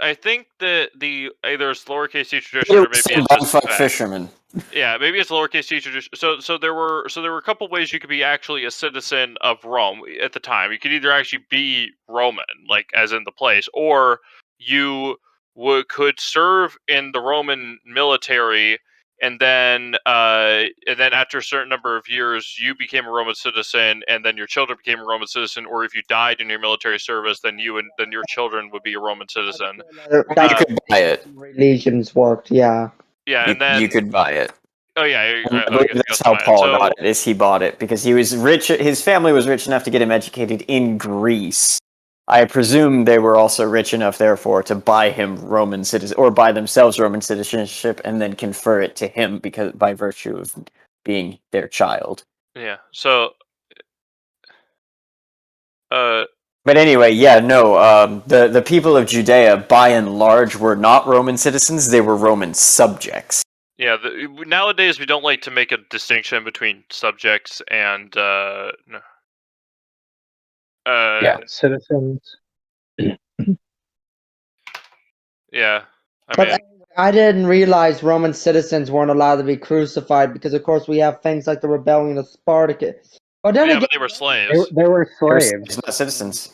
I think that the either it's lowercase c tradition Peter or was maybe some it's just bumfuck fact. fisherman. Yeah, maybe it's lowercase c tradition. So there were a couple ways you could be actually a citizen of Rome at the time. You could either actually be Roman, like as in the place, or you could serve in the Roman military, and then after a certain number of years, you became a Roman citizen, and then your children became a Roman citizen. Or if you died in your military service, then your children would be a Roman citizen. You could buy it. Religions worked, yeah. Yeah, and then You could buy it. oh yeah, And I I believe guess that's how fine. Paul So got it. Is he bought it because he was rich. His family was rich enough to get him educated in Greece. I presume they were also rich enough, therefore, to buy him Roman citizen or buy themselves Roman citizenship and then confer it to him because by virtue of being their child. yeah, so uh But anyway, yeah, no. The people of Judea, by and large, were not Roman citizens. They were Roman subjects. yeah, nowadays we don't like to make a distinction between subjects and Yeah. Citizens. But anyway, I didn't realize Roman citizens weren't allowed to be crucified because, of course, we have things like the rebellion of Spartacus. But then yeah, again, but they were slaves. They were They're slaves. not citizens.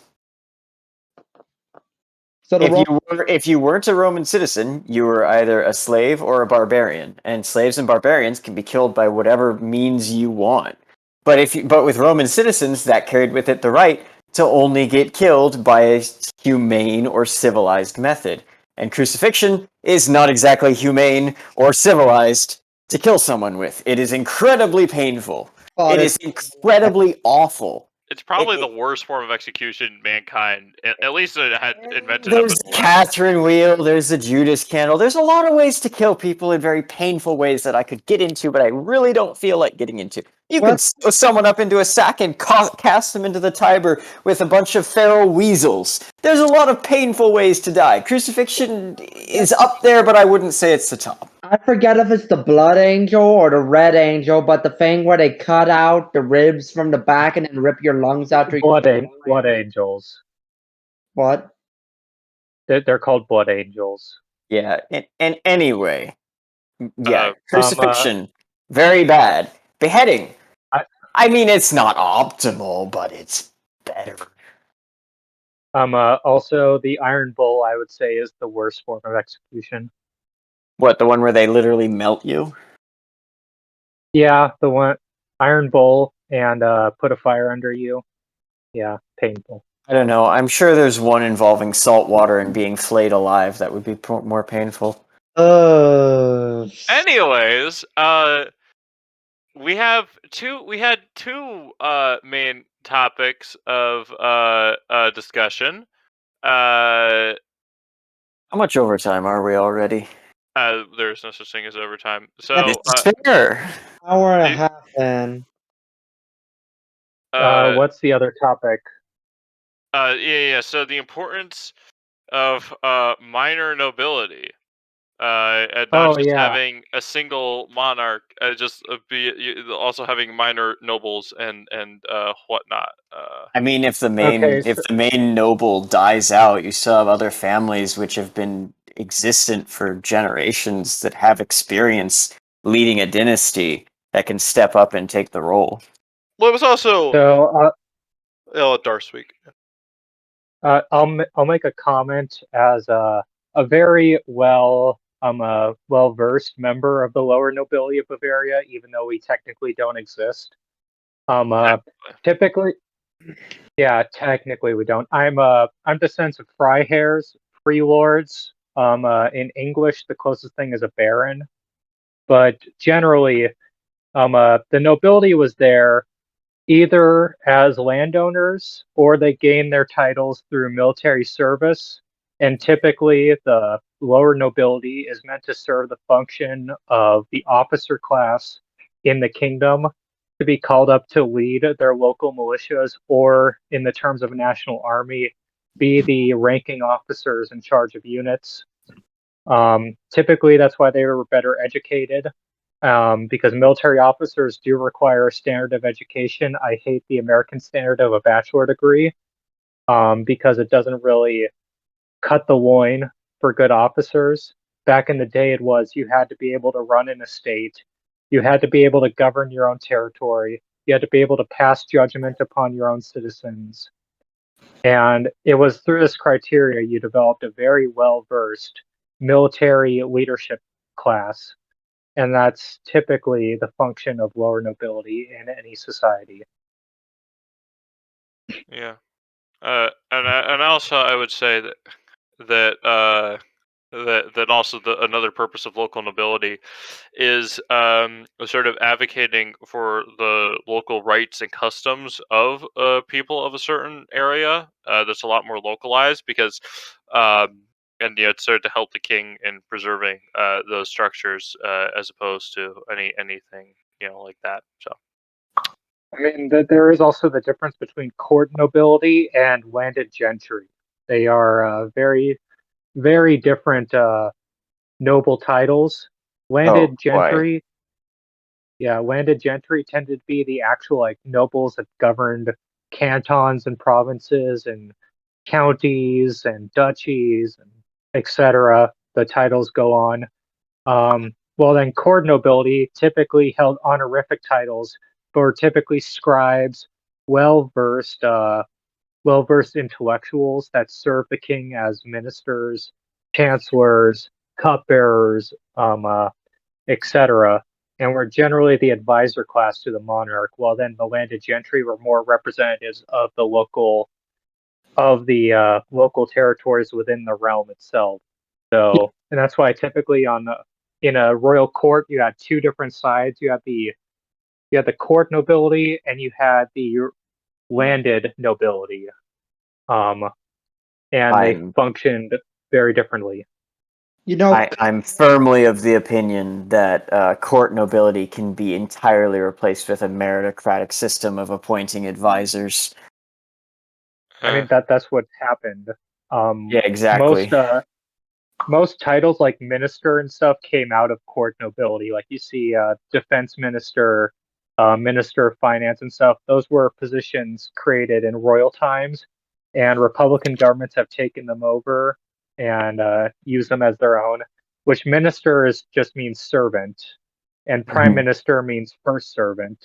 so the If you weren't a Roman citizen, you were either a slave or a barbarian, and slaves and barbarians can be killed by whatever means you want. But with Roman citizens, that carried with it the right to only get killed by a humane or civilized method. And crucifixion is not exactly humane or civilized to kill someone with. It is incredibly painful. It is incredibly awful. It's probably the worst form of execution mankind, at least it had invented. There's the Catherine wheel, there's the Judas candle. There's a lot of ways to kill people in very painful ways that I could get into, but I really don't feel like getting into. You could sew someone up into a sack and cast them into the Tiber with a bunch of feral weasels. There's a lot of painful ways to die. Crucifixion is up there, but I wouldn't say it's the top. I forget if it's the blood angel or the red angel, but the thing where they cut out the ribs from the back and then rip your lungs out. Blood angels. What? They're called blood angels. Yeah, and anyway, yeah, crucifixion, very bad. Beheading, I mean, it's not optimal, but it's better. Also, the Iron Bull, I would say, is the worst form of execution. What, the one where they literally melt you? Yeah, the one Iron Bull and put a fire under you. Yeah, painful. I don't know. I'm sure there's one involving salt water and being flayed alive that would be more painful. Anyways, we had two main topics of discussion. How much overtime are we already? There's no such thing as overtime. So it's fair. Hour and a half then. What's the other topic? Yeah. So the importance of minor nobility. And not just having a single monarch, also having minor nobles and whatnot. I mean, if the main noble dies out, you still have other families which have been existent for generations that have experience leading a dynasty that can step up and take the role. Well, it was also Darthweek. I'll make a comment as a very well-versed member of the lower nobility of Bavaria, even though we technically don't exist. Technically we don't. I'm descendants of Freiherrs, free lords. In English, the closest thing is a baron, but generally, the nobility was there either as landowners or they gained their titles through military service. And typically, the lower nobility is meant to serve the function of the officer class in the kingdom, to be called up to lead their local militias, or in the terms of a national army, be the ranking officers in charge of units. Typically, that's why they were better educated. Because military officers do require a standard of education. I hate the American standard of a bachelor degree, because it doesn't really cut the loin for good officers. Back in the day, it was you had to be able to run an estate, you had to be able to govern your own territory, you had to be able to pass judgment upon your own citizens. And it was through this criteria you developed a very well-versed military leadership class. And that's typically the function of lower nobility in any society. Yeah, and also I would say that also another purpose of local nobility is sort of advocating for the local rights and customs of people of a certain area that's a lot more localized, because and it's sort of to help the king in preserving those structures as opposed to anything like that. So I mean, there is also the difference between court nobility and landed gentry. They are very, very different noble titles. Landed gentry tended to be the actual nobles that governed cantons and provinces and counties and duchies and etc. the titles go on. Well, then court nobility typically held honorific titles for typically scribes, well-versed intellectuals that serve the king as ministers, chancellors, cupbearers, etc., and were generally the advisor class to the monarch, while then the landed gentry were more representatives of the local territories within the realm itself. So, and that's why typically in a royal court you had two different sides. You had the court nobility and you had the landed nobility. And they functioned very differently. I'm firmly of the opinion that court nobility can be entirely replaced with a meritocratic system of appointing advisors. I mean that's what happened. Yeah, exactly. Most titles like minister and stuff came out of court nobility. Like you see, defense minister, minister of finance and stuff. Those were positions created in royal times, and Republican governments have taken them over and used them as their own. Which minister just means servant, and prime minister means first servant.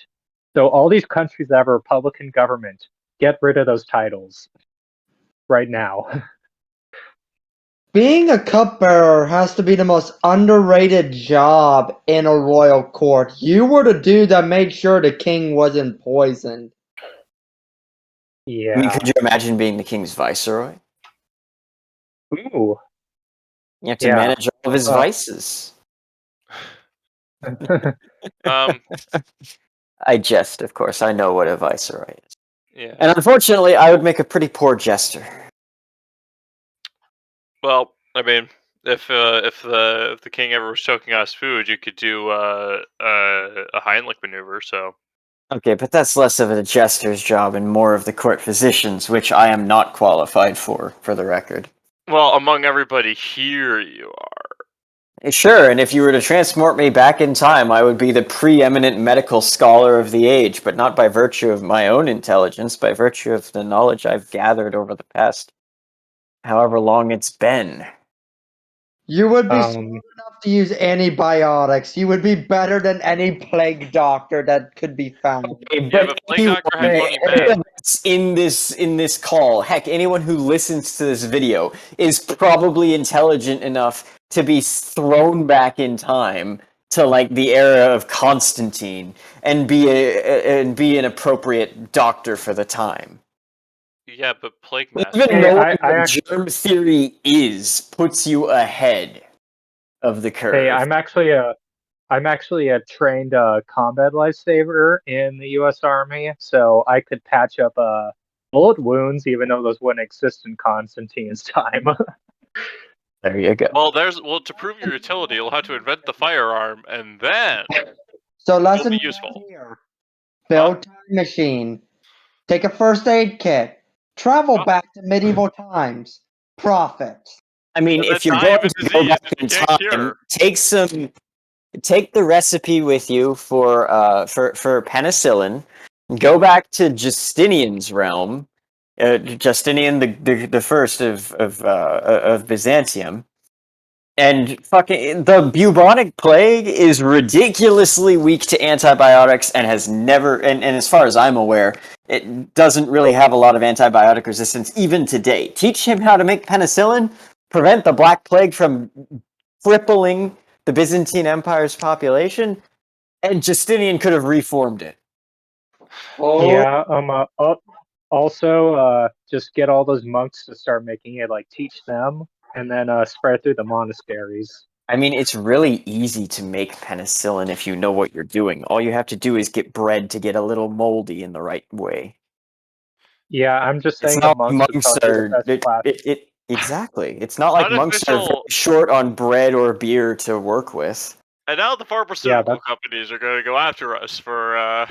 So all these countries that have a Republican government get rid of those titles right now. Being a cupbearer has to be the most underrated job in a royal court. You were the dude that made sure the king wasn't poisoned. Yeah. I mean, could you imagine being the king's viceroy? Ooh. You have to manage all of his vices. I jest, of course. I know what a viceroy is. Yeah. And unfortunately, I would make a pretty poor jester. Well, I mean, if the king ever was choking us food, you could do a Heimlich maneuver. So. Okay, but that's less of a jester's job and more of the court physician's, which I am not qualified for the record. Well, among everybody here, you are. Sure, and if you were to transport me back in time, I would be the preeminent medical scholar of the age, but not by virtue of my own intelligence, by virtue of the knowledge I've gathered over the past however long it's been. You would be smart enough to use antibiotics. You would be better than any plague doctor that could be found. Okay, yeah, but plague doctor has money back. In this call, heck, anyone who listens to this video is probably intelligent enough to be thrown back in time to like the era of Constantine and be an appropriate doctor for the time. Yeah, but plague master. Even knowing what germ theory puts you ahead of the curve. Hey, I'm actually a trained combat lifesaver in the U.S. Army, so I could patch up bullet wounds, even though those wouldn't exist in Constantine's time. There you go. Well, to prove your utility, you'll have to invent the firearm, and then so lesson it'll be useful. Here. Build time machine. Take a first aid kit. Travel back to medieval times. Profit. I mean, if you're going to go back in time, take the recipe with you for penicillin. Go back to Justinian's realm, Justinian the first of Byzantium, and fucking the bubonic plague is ridiculously weak to antibiotics and has never and as far as I'm aware, it doesn't really have a lot of antibiotic resistance even today. Teach him how to make penicillin, prevent the Black Plague from crippling the Byzantine Empire's population, and Justinian could have reformed it. Oh. Yeah. Also, just get all those monks to start making it. Like, teach them, and then spread it through the monasteries. I mean, it's really easy to make penicillin if you know what you're doing. All you have to do is get bread to get a little moldy in the right way. Yeah, I'm just saying the monks are exactly. It's not like monks are very short on bread or beer to work with. And now the pharmaceutical companies are going to go after us for.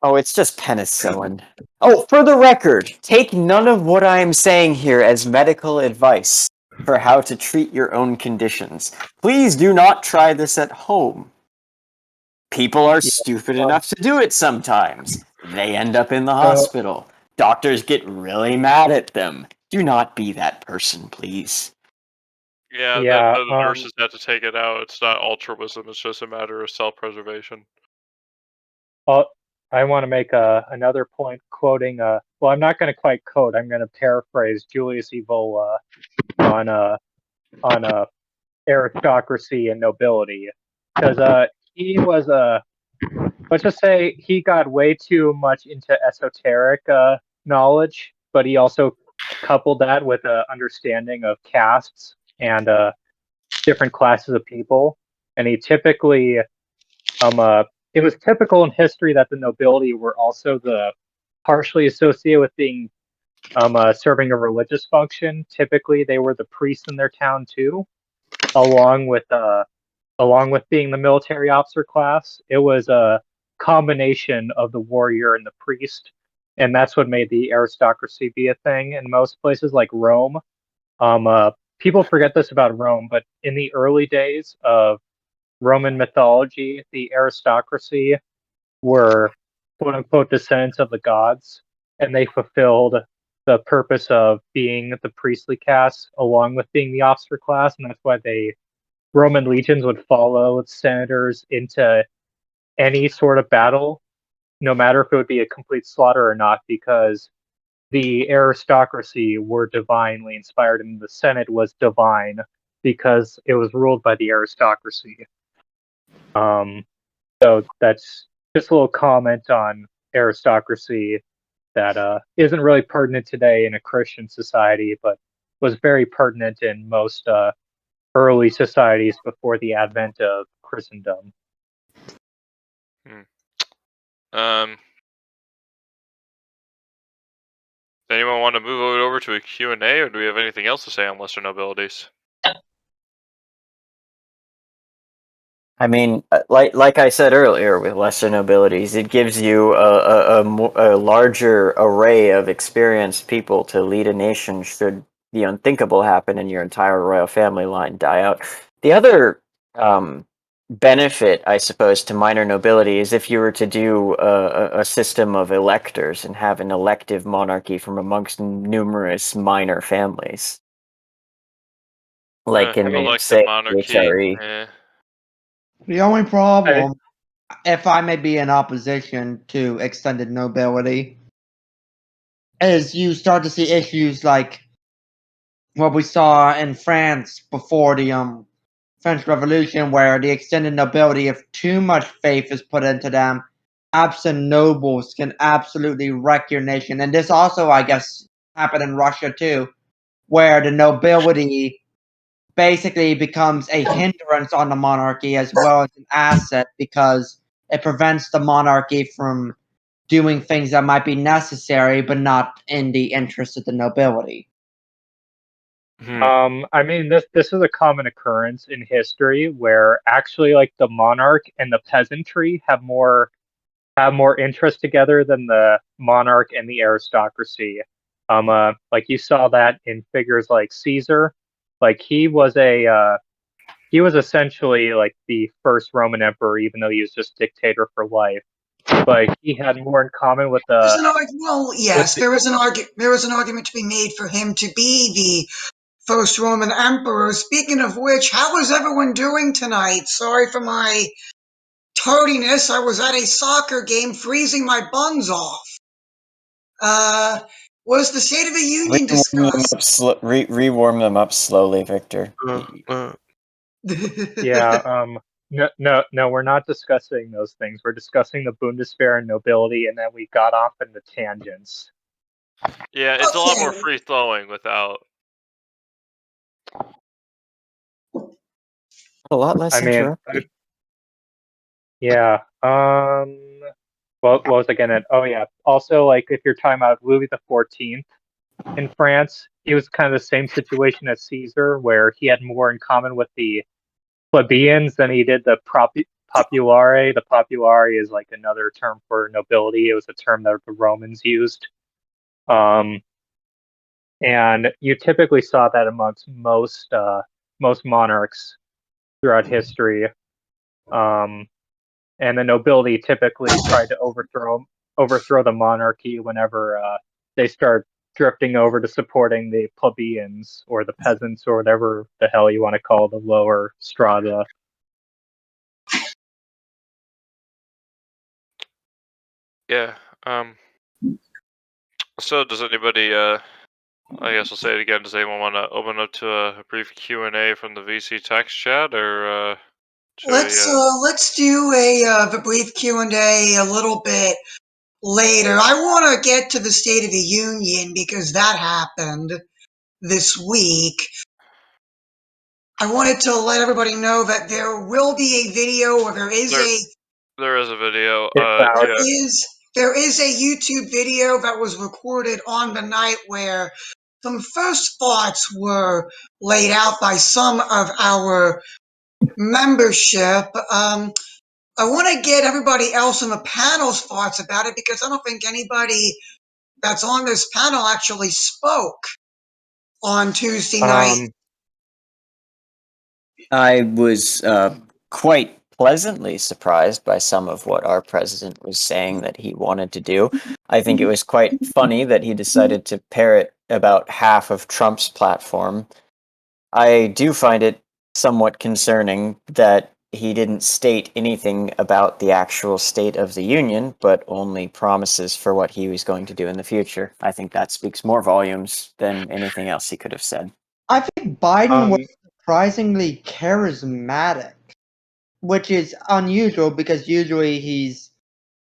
Oh, it's just penicillin. Oh, for the record, take none of what I am saying here as medical advice for how to treat your own conditions. Please do not try this at home. People are stupid enough to do it sometimes. They end up in the hospital. Doctors get really mad at them. Do not be that person, please. Yeah, Yeah, the nurses had to take it out. It's not altruism. It's just a matter of self-preservation. I want to make another point quoting. Well, I'm not going to quite quote. I'm going to paraphrase Julius Evola on aristocracy and nobility, because he was let's just say he got way too much into esoteric knowledge, but he also coupled that with an understanding of castes and different classes of people, and he typically it was typical in history that the nobility were also the partially associated with being serving a religious function. Typically, they were the priests in their town too, along with being the military officer class. It was a combination of the warrior and the priest, and that's what made the aristocracy be a thing in most places like Rome. People forget this about Rome, but in the early days of Roman mythology, the aristocracy were quote unquote descendants of the gods, and they fulfilled the purpose of being the priestly caste along with being the officer class, and that's why Roman legions would follow senators into any sort of battle, no matter if it would be a complete slaughter or not, because the aristocracy were divinely inspired and the Senate was divine because it was ruled by the aristocracy. So that's just a little comment on aristocracy that isn't really pertinent today in a Christian society, but was very pertinent in most early societies before the advent of Christendom. Does anyone want to move it over to a Q&A, or do we have anything else to say on lesser nobilities? I mean, like I said earlier, with lesser nobilities, it gives you a larger array of experienced people to lead a nation should the unthinkable happen and your entire royal family line die out. The other benefit, I suppose, to minor nobility is if you were to do a system of electors and have an elective monarchy from amongst numerous minor families, like in, Elective say, monarchy. HRE. The only problem, if I may be in opposition to extended nobility, is you start to see issues like what we saw in France before the French Revolution, where the extended nobility, if too much faith is put into them, absent nobles can absolutely wreck your nation. And this also, I guess, happened in Russia too, where the nobility basically becomes a hindrance on the monarchy as well as an asset because it prevents the monarchy from doing things that might be necessary but not in the interest of the nobility. I mean, this is a common occurrence in history where actually, like, the monarch and the peasantry have more interest together than the monarch and the aristocracy. Like you saw that in figures like Caesar, like he was essentially like the first Roman emperor, even though he was just dictator for life. But he had more in common with There's the an well, yes, there was an argument to be made for him to be the first Roman emperor. Speaking of which, how is everyone doing tonight? Sorry for my tardiness. I was at a soccer game freezing my buns off. Was the State of the Union discussed? Rewarm them up slowly, Victor. yeah. No, we're not discussing those things. We're discussing the Bundeswehr and nobility, and then we got off into tangents. Yeah, it's a lot more Okay. free flowing without. A lot less I mean, interrupted. yeah. What was I getting at? Oh yeah. Also, like, if you're talking about Louis XIV in France, he was kind of the same situation as Caesar, where he had more in common with the plebeians than he did the populare. The populare is like another term for nobility. It was a term that the Romans used. And you typically saw that amongst most monarchs throughout history. And the nobility typically tried to overthrow the monarchy whenever they start drifting over to supporting the plebeians or the peasants or whatever the hell you want to call the lower strata. Yeah. So does anybody? I guess I'll say it again. Does anyone want to open up to a brief Q&A from the VC text chat, or should Let's do a brief Q&A a little bit later. I want to get to the State of the Union because that happened this week. I wanted to let everybody know that there will be a video, or there is a video. There is a YouTube video that was recorded on the night where some first thoughts were laid out by some of our membership. I want to get everybody else in the panel's thoughts about it because I don't think anybody that's on this panel actually spoke on Tuesday night. I was quite pleasantly surprised by some of what our president was saying that he wanted to do. I think it was quite funny that he decided to parrot about half of Trump's platform. I do find it somewhat concerning that he didn't state anything about the actual State of the Union, but only promises for what he was going to do in the future. I think that speaks more volumes than anything else he could have said. I think Biden was surprisingly charismatic, which is unusual because usually he's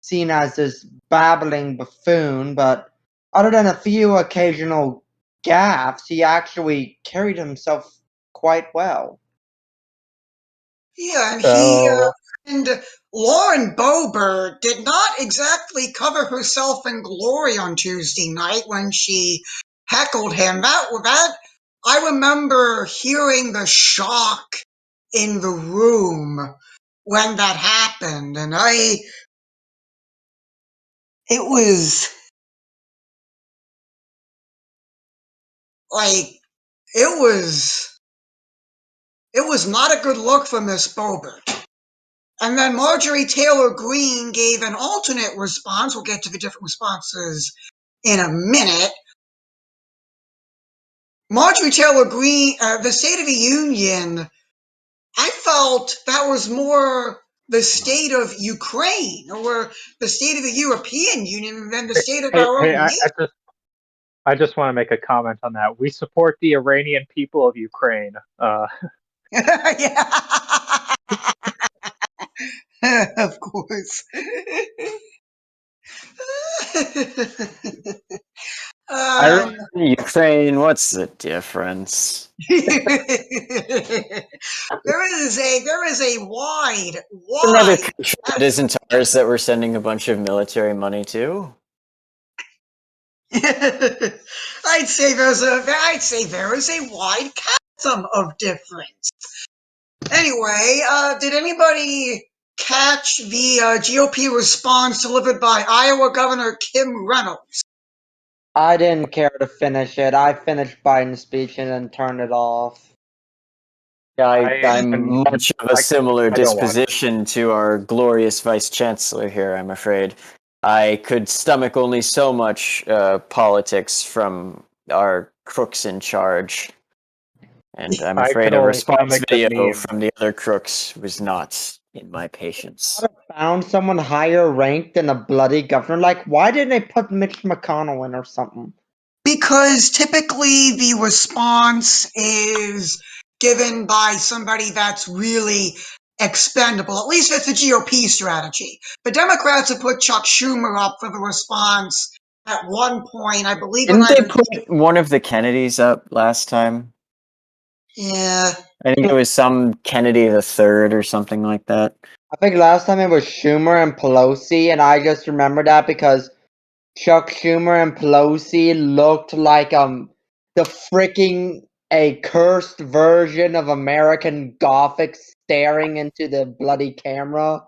seen as this babbling buffoon, but other than a few occasional gaffes, he actually carried himself quite well. Yeah, So, and Lauren Boebert did not exactly cover herself in glory on Tuesday night when she heckled him. That I remember hearing the shock in the room when that happened, and it was like it was not a good look for Miss Boebert. And then Marjorie Taylor Greene gave an alternate response. We'll get to the different responses in a minute. Marjorie Taylor Greene, the State of the Union, I felt that was more the state of Ukraine or the state of the European Union than the state of our own nation. I just want to make a comment on that. We support the Iranian people of Ukraine. Yeah. Of course. Iran, Ukraine, what's the difference? there is a wide Another country that isn't ours that we're sending a bunch of military money to. I'd say there is a wide chasm of difference. Anyway, did anybody catch the GOP response delivered by Iowa Governor Kim Reynolds? I didn't care to finish it. I finished Biden's speech and then turned it off. Yeah, I'm much of a similar disposition to our glorious Vice Chancellor here, I'm afraid. I could stomach only so much politics from our crooks in charge. And I'm afraid a response video from the other crooks was not in my patience. I found someone higher ranked than a bloody governor. Like, why didn't they put Mitch McConnell in or something? Because typically the response is given by somebody that's really expendable. At least that's the GOP strategy. The Democrats have put Chuck Schumer up for the response at one point, I believe. Didn't they put one of the Kennedys up last time? Yeah. I think it was some Kennedy the Third or something like that. I think last time it was Schumer and Pelosi, and I just remember that because Chuck Schumer and Pelosi looked like the freaking a cursed version of American Gothic staring into the bloody camera.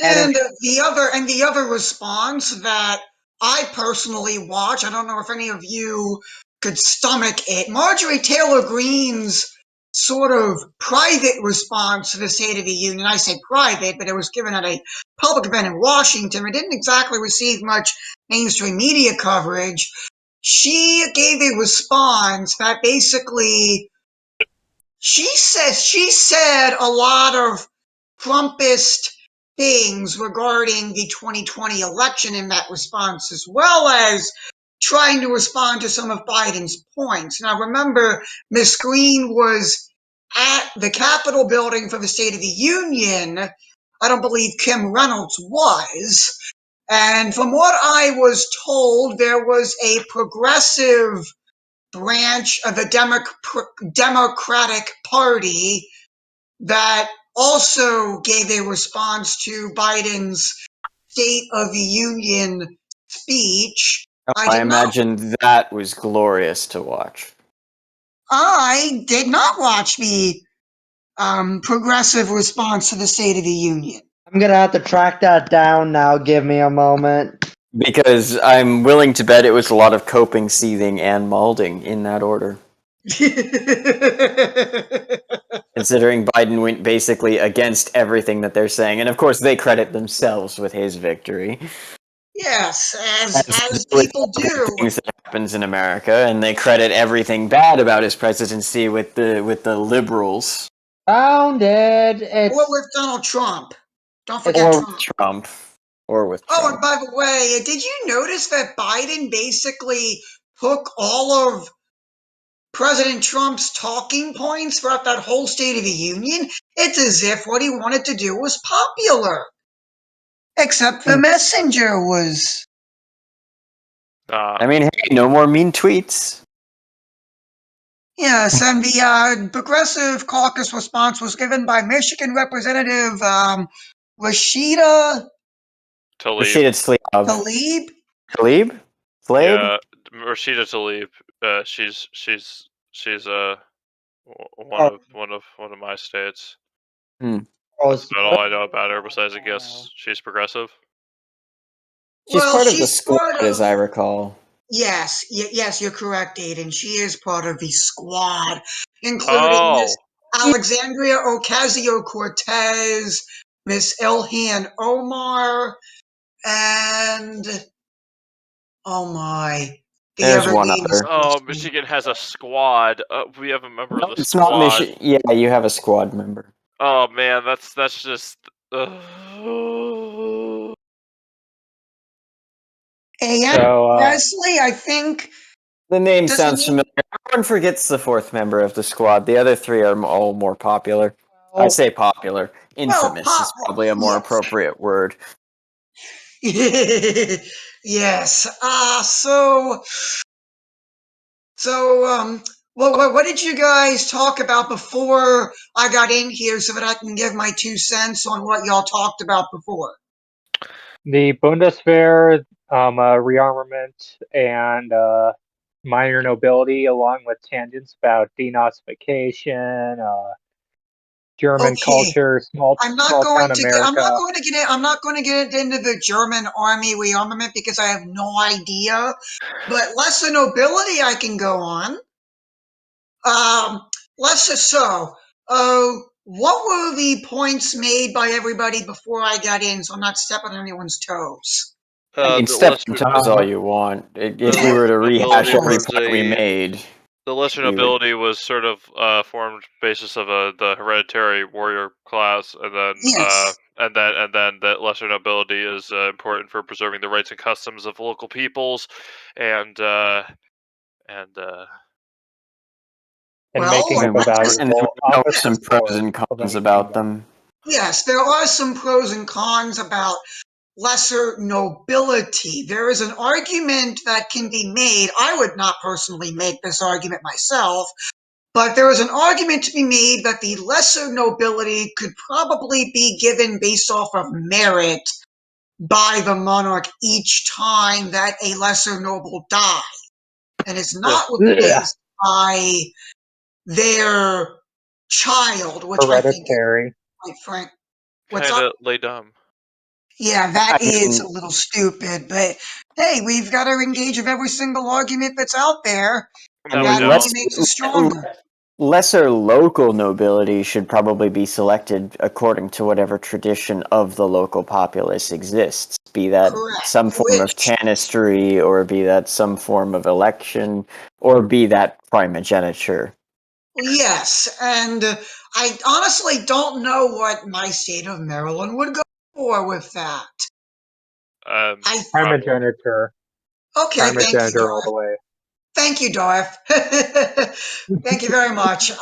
And the other response that I personally watch, I don't know if any of you could stomach it, Marjorie Taylor Greene's sort of private response to the State of the Union. I say private, but it was given at a public event in Washington. It didn't exactly receive much mainstream media coverage. She gave a response that basically she said a lot of Trumpist things regarding the 2020 election in that response, as well as trying to respond to some of Biden's points. Now, remember, Ms. Green was at the Capitol building for the State of the Union. I don't believe Kim Reynolds was. And from what I was told, there was a progressive branch of the Democratic Party that also gave a response to Biden's State of the Union speech. I imagine that was glorious to watch. I did not watch the progressive response to the State of the Union. I'm gonna have to track that down now. Give me a moment. Because I'm willing to bet it was a lot of coping, seething, and malding in that order. Considering Biden went basically against everything that they're saying. And of course, they credit themselves with his victory. Yes, as people do. Things that happens in America, and they credit everything bad about his presidency with the liberals. Found it. Or with Donald Trump. Don't forget Trump. Or with Oh, Trump. and by the way, did you notice that Biden basically took all of President Trump's talking points throughout that whole State of the Union? It's as if what he wanted to do was popular. Except the messenger was. I mean, hey, no more mean tweets. Yes, and the Progressive Caucus response was given by Michigan Representative Rashida Rashida Tlaib. Tlaib? Yeah, Rashida Tlaib. She's one of my states. That's about all I know about her. Besides, I guess she's progressive. She's part of the squad, as I recall. Yes, yes, you're correct, Aiden. She is part of the squad, including Miss Alexandria Ocasio-Cortez, Miss Ilhan Omar, and oh my, there's one other. Oh, Michigan has a squad. We have a member of the it's squad. Not Michigan. Yeah, you have a squad member. Oh man, that's just. Presley, I think. The name sounds familiar. Everyone forgets the fourth member of the squad. The other three are all more popular. I say popular. Infamous is probably a more appropriate word. Yes. What did you guys talk about before I got in here so that I can give my 2 cents on what y'all talked about before? The Bundeswehr, rearmament, and minor nobility, along with tangents about denazification, German culture, small town America. I'm not going to get into the German army rearmament because I have no idea. But lesser nobility, I can go on. What were the points made by everybody before I got in, so I'm not stepping on anyone's toes? You can step on toes all you want. If we were to rehash every point we made. The lesser nobility was sort of formed basis of the hereditary warrior class, and then and then that lesser nobility is important for preserving the rights and customs of local peoples, and making them a valuable office. Some pros and cons about them. Yes, there are some pros and cons about lesser nobility. There is an argument that can be made. I would not personally make this argument myself, but there is an argument to be made that the lesser nobility could probably be given based off of merit by the monarch each time that a lesser noble died, and is not replaced by their child, which hereditary. I think, quite frank, kind of lay dumb. Yeah, that is a little stupid, but hey, we've got to engage with every single argument that's out there, and that only makes us stronger. lesser local nobility should probably be selected according to whatever tradition of the local populace exists, be that Correct. some form of Which, tanistry, or be that some form of election, or be that primogeniture. yes, and I honestly don't know what my state of Maryland would go for with that. I Probably. Primogeniture. okay, thank you, Primogeniture all the Darth. way. Thank you, Darth. Thank you very much. And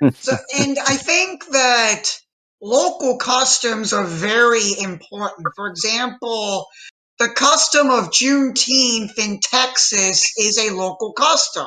I think that local customs are very important. For example, the custom of Juneteenth in Texas is a local custom.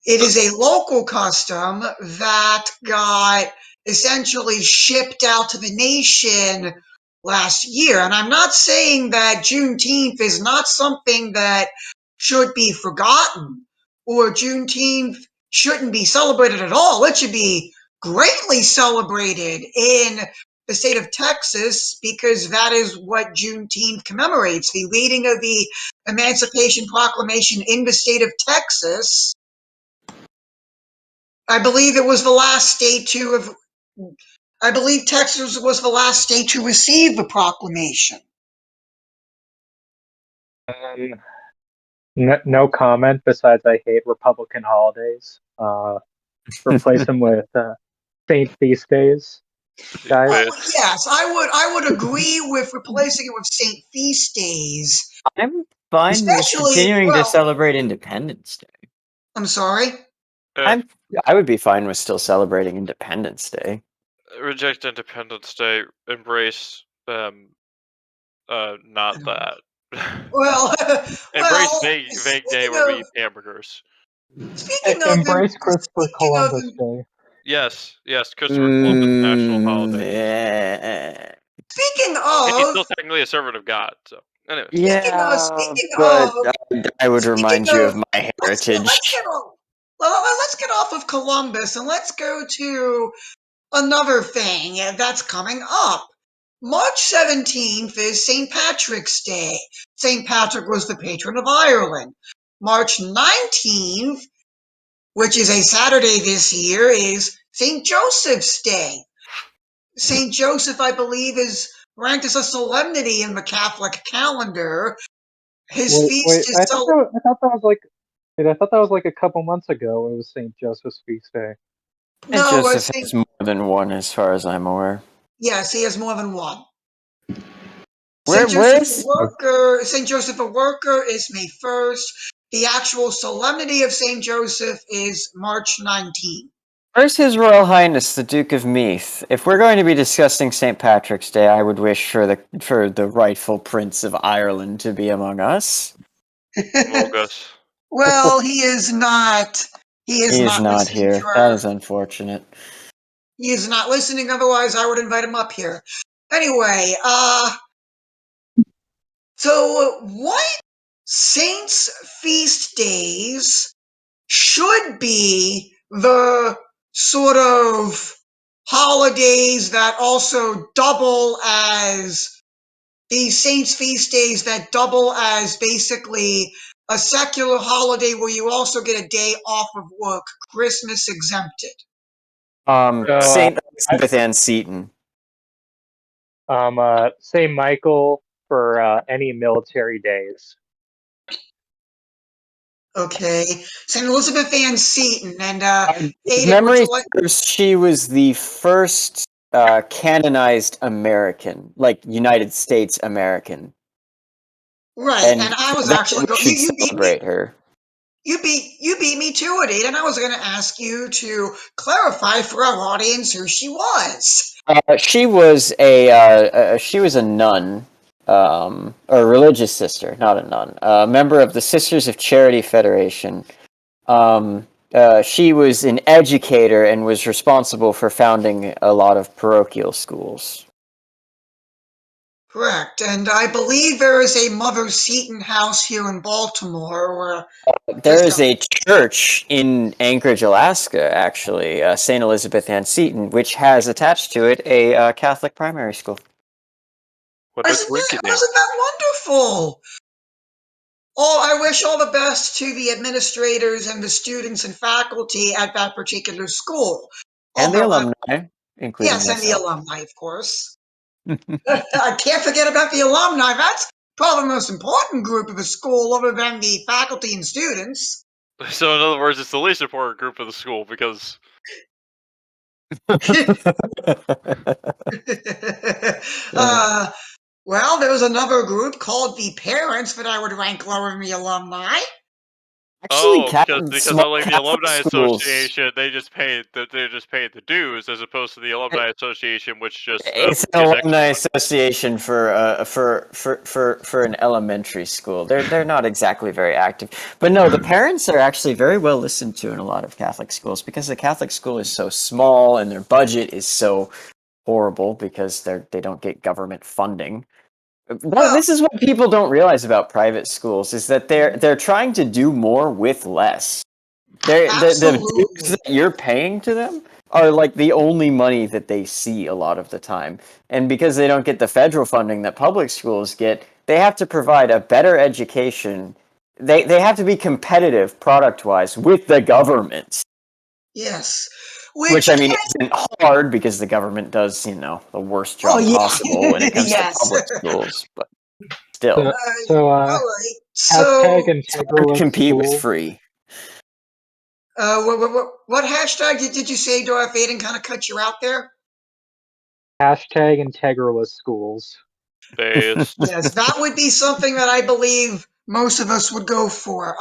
It is a local custom that got essentially shipped out to the nation last year. And I'm not saying that Juneteenth is not something that should be forgotten or Juneteenth shouldn't be celebrated at all. It should be greatly celebrated in the state of Texas because that is what Juneteenth commemorates, the reading of the Emancipation Proclamation in the state of Texas. I believe it was the last state to have. I believe Texas was the last state to receive the proclamation. No comment. Besides, I hate Republican holidays. Replace them with Saint Feast days, guys. Well, yes, I would agree with replacing it with Saint Feast days. I'm fine with Especially, continuing to well, celebrate Independence Day. I'm sorry. I would be fine with still celebrating Independence Day. Reject Independence Day. Embrace not that. Well, Embrace well, vague day where we eat hamburgers. Embrace Christopher Columbus Day. Yes, Christopher Columbus National Holiday. Yeah. Speaking He's of, still technically a servant of God. So, anyways. speaking but of, I would speaking remind you of my heritage. let's get off of Columbus and let's go to another thing that's coming up. March 17th is St. Patrick's Day. St. Patrick was the patron of Ireland. March 19th, which is a Saturday this year, is St. Joseph's Day. St. Joseph, I believe, is ranked as a solemnity in the Catholic calendar. His Wait, feast is I thought that was like a couple months ago. It was Saint Joseph's feast day. And no, Joseph has more than one, as far as I'm aware. yes, he has more than one. Where is Saint Joseph a Worker is May 1st. The actual solemnity of Saint Joseph is March 19th. Where's His Royal Highness the Duke of Meath? If we're going to be discussing St. Patrick's Day, I would wish for the rightful Prince of Ireland to be among us. Mogus. Well, he is not. He is not not listening here. to our. That is unfortunate. He is not listening. Otherwise, I would invite him up here. Anyway, so what saints' feast days should be the sort of holidays that also double as these saints' feast days that double as basically a secular holiday where you also get a day off of work, Christmas exempted. Saint Elizabeth Ann Seton. Saint Michael for any military days. Okay, St. Elizabeth Ann Seton, and Aiden, memory serves, she was the first canonized American, like United States American. Right, and I was actually going. You celebrate her. You beat me to it, and I was going to ask you to clarify for our audience who she was. She was a nun, or a religious sister, not a nun, a member of the Sisters of Charity Federation. She was an educator and was responsible for founding a lot of parochial schools. Correct, and I believe there is a Mother Seton house here in Baltimore. There is a church in Anchorage, Alaska, actually, St. Elizabeth Ann Seton, which has attached to it a Catholic primary school. What Isn't that wonderful? I wish all the best to the administrators and the students and faculty at that particular school. And the Although, alumni, including yes, and the myself. alumni, of course. I can't forget about the alumni. That's probably the most important group of the school, other than the faculty and students. So in other words, it's the least important group of the school because Well, there was another group called the parents that I would rank lower than the alumni. Actually, because small unlike the Catholic alumni schools, association, they just paid the dues as opposed to the alumni association, which just it's an gives extra alumni money. association for an elementary school. They're not exactly very active, but no, the parents are actually very well listened to in a lot of Catholic schools because the Catholic school is so small and their budget is so horrible because they don't get government funding. Well, This is what people don't realize about private schools is that they're trying to do more with less. The dues absolutely. that you're paying to them are like the only money that they see a lot of the time. And because they don't get the federal funding that public schools get, they have to provide a better education. They have to be competitive product wise with the government. Yes. Which Which I mean can isn't hard because the government does, the worst Oh, job possible when yeah. it comes to Yes. public schools, but still. All right. hashtag So, It's hard to integralist compete with schools. free. what hashtag did you say, Darth Vaden kind of cut you out there? Hashtag integralist schools. Based. Yes, that would be something that I believe most of us would go for.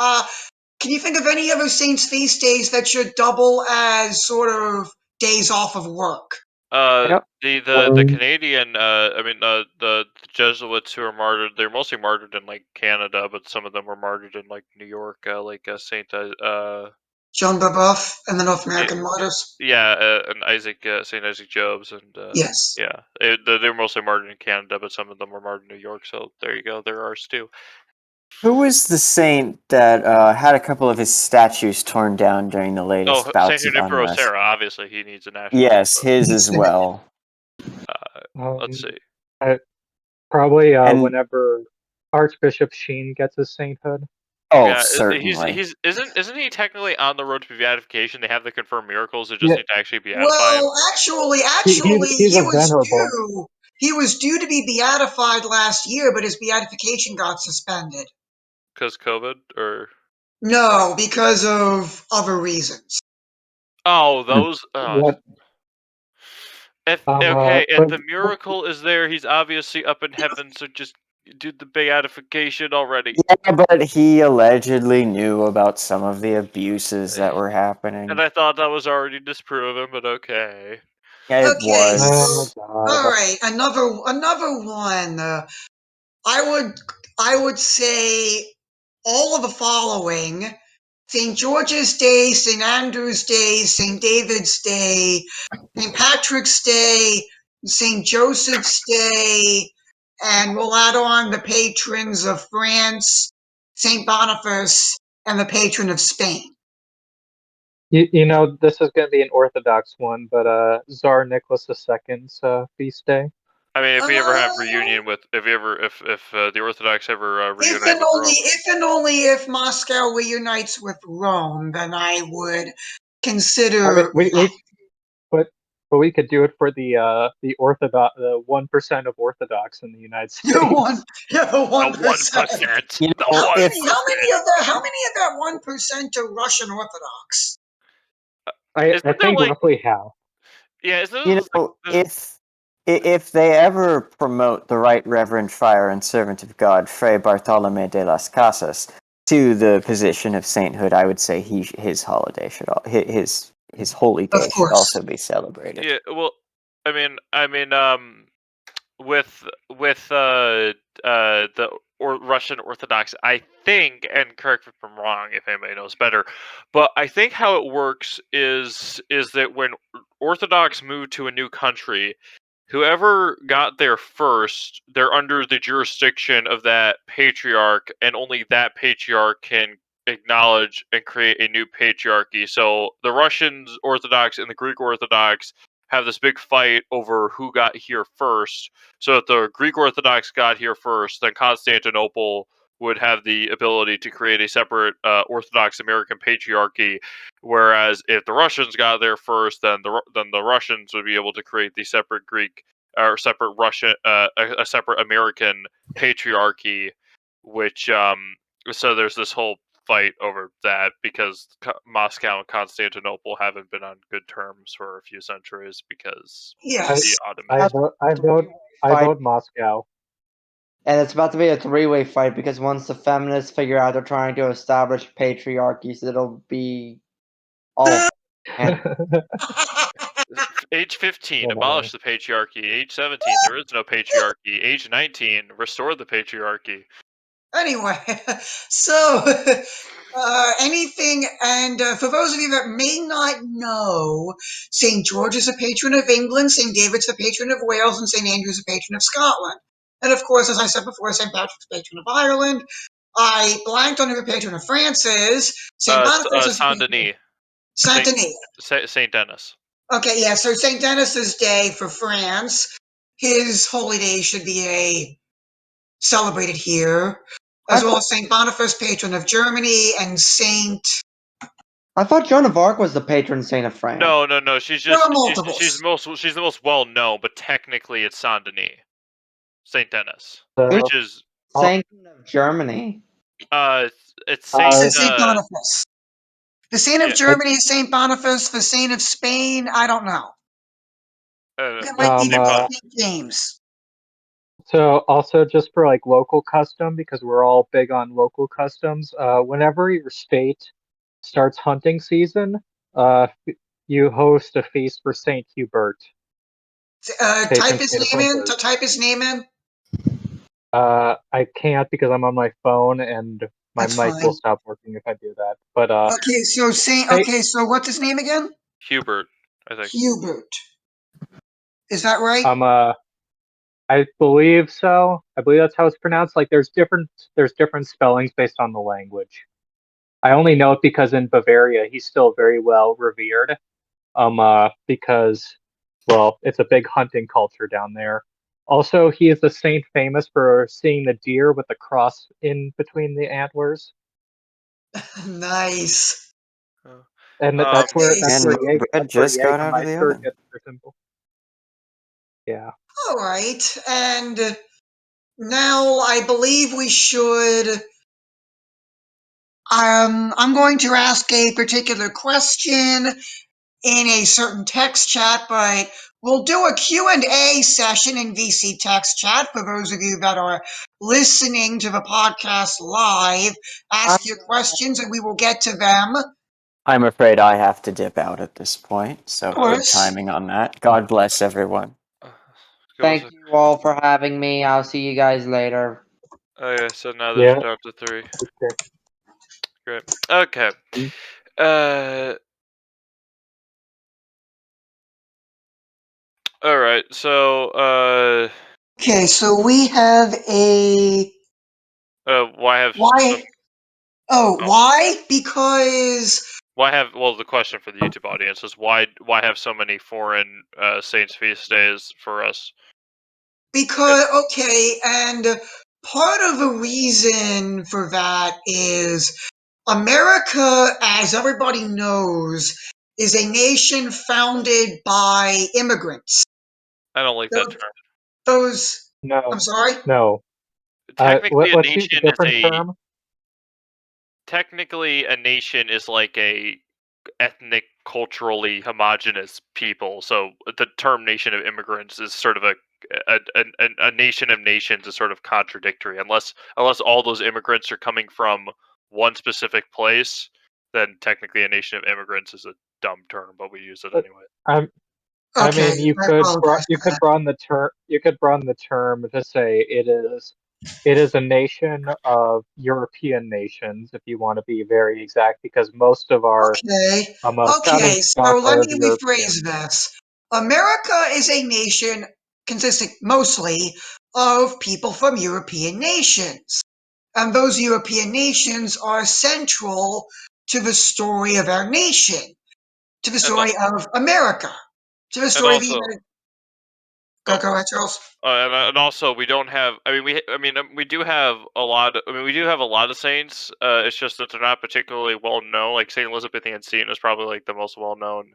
Can you think of any other Saints feast days that should double as sort of days off of work? I don't The Canadian, the Jesuits who are martyred, they're mostly martyred in like Canada, but some of them were martyred in like New York, like Saint Joan Babeuf and the North y- American martyrs? yeah, and Isaac Saint Isaac Jobs, and Yes. yeah, they're mostly martyred in Canada, but some of them were martyred in New York. So there you go, there are ours too. Who was the saint that had a couple of his statues torn down during the latest Oh, Saint bouts of Junipero unrest? Serra, obviously he needs a national. Yes, his as well. Let's Um, see. Probably And whenever Archbishop Sheen gets his sainthood. oh, Yeah, certainly. he's isn't he technically on the road to beatification? They have the confirmed miracles. They just Yeah, need to actually beatify him Well, actually, he's he a was venerable. due. He was due to be beatified last year, but his beatification got suspended. because COVID or No, because of other reasons. oh Hmm. those What? if okay if But the miracle is there, he's obviously up in heaven. So just do the beatification already. Yeah, but he allegedly knew about some of the abuses that were And happening. I thought that was already disproven, but okay. Yeah, it Okay, so was. oh all god, right, another one. I would say all of the following: St. George's Day, St. Andrew's Day, St. David's Day, St. Patrick's Day, St. Joseph's Day, and we'll add on the patrons of France, St. Boniface, and the patron of Spain. you know this is going to be an Orthodox one, but Tsar Nicholas II's feast day. I mean, if we ever have Uh, reunion with, if the Orthodox ever if reunite and with only Rome, if and only if Moscow reunites with Rome, then I would I mean, consider but but we could do it for the Orthodox, the 1% of Orthodox in the United the States. one, yeah, the the 1%. 1%, You the know, How one many? if How many percent. of that? How many of that 1% are Russian Orthodox? I Isn't there think like roughly half. yeah? Isn't you there like know if they ever promote the Right Reverend Friar and Servant of God, Fray Bartolome de las Casas, to the position of sainthood, I would say his holiday should his holy Of day should course. also be celebrated. yeah? Well, with the Russian Orthodox, I think, and correct me if I'm wrong, if anybody knows better, but I think how it works is that when Orthodox move to a new country, whoever got there first, they're under the jurisdiction of that patriarch, and only that patriarch can acknowledge and create a new patriarchy. So the Russians Orthodox and the Greek Orthodox have this big fight over who got here first. So if the Greek Orthodox got here first, then Constantinople would have the ability to create a separate Orthodox American patriarchy, whereas if the Russians got there first, then the Russians would be able to create the separate Greek or separate Russian a separate American patriarchy, which so there's this whole fight over that because Moscow and Constantinople haven't been on good terms for a few centuries because Yes. the Ottoman. I vote Moscow. And it's about to be a three-way fight because once the feminists figure out they're trying to establish patriarchies, it'll be all. Age 15, Oh, abolish the patriarchy. Age 17, there is no patriarchy. Age 19, restore the patriarchy. Anyway, so anything, and for those of you that may not know, St. George is a patron of England, St. David's the patron of Wales, and St. Andrew's a patron of Scotland. And of course, as I said before, St. Patrick's patron of Ireland. I blanked on who the patron of France is. St. Boniface is Saint Denis. Saint Denis. Saint Denis. Okay, yeah, so St. Denis's Day for France. His holy day should be celebrated here, as well as St. Boniface, patron of Germany, and Saint. I thought Joan of Arc was the patron saint of France. No. She's There just are multiples. she's the most well known, but technically it's Saint Denis, Saint Denis, So, which is Saint of Germany. it's Saint. Saint Boniface. The saint of yeah. Germany is Saint Boniface. The saint of Spain, I don't know. It might be Saint James. So also just for like local custom, because we're all big on local customs, whenever your state starts hunting season, you host a feast for Saint Hubert. Type his name in. Type his name in. I can't because I'm on my phone and my That's mic fine. will stop working if I do that. But Okay, so Saint. Okay, so what's his name again? Hubert, I think. Hubert. Is that right? I believe so. I believe that's how it's pronounced. Like there's different spellings based on the language. I only know it because in Bavaria he's still very well revered. Because well, it's a big hunting culture down there. Also, he is the saint famous for seeing the deer with the cross in between the antlers. Nice. And that's where bread just got out of the Jägermeister oven. gets their symbol. Yeah. All right, and now I believe we should. I'm going to ask a particular question in a certain text chat, but we'll do a Q&A session in VC text chat for those of you that are listening to the podcast live. Ask your questions and we will get to them. I'm afraid I have to dip out at this point, so Of good course. timing on that. God bless everyone. Thank you all for having me. I'll see you guys later. Okay, so now there's Yeah. down to 3. Okay. Great. Okay. All right. So Okay, so we have a why have why? Why? Because well, the question for the YouTube audience is why have so many foreign saints feast days for us? Because, okay, and part of the reason for that is America, as everybody knows, is a nation founded by immigrants. I don't like that term. Those, No. I'm sorry? No. Technically, Let's use a different term. Technically, a nation is like a ethnic, culturally homogenous people. So the term "nation of immigrants" is sort of a nation of nations is sort of contradictory. Unless all those immigrants are coming from one specific place, then technically a nation of immigrants is a dumb term, but we use it anyway. I mean, you could broaden the term to say it is a nation of European nations, if you want to be very exact, because most of our founding so let are me European. rephrase this. America is a nation consisting mostly of people from European nations. And those European nations are central to the story of our nation, to the story of America, to the story of the United. Go ahead, Charles. And also we don't have. We do have a lot. We do have a lot of saints. It's just that they're not particularly well known. Like Saint Elizabethan Saint is probably like the most well known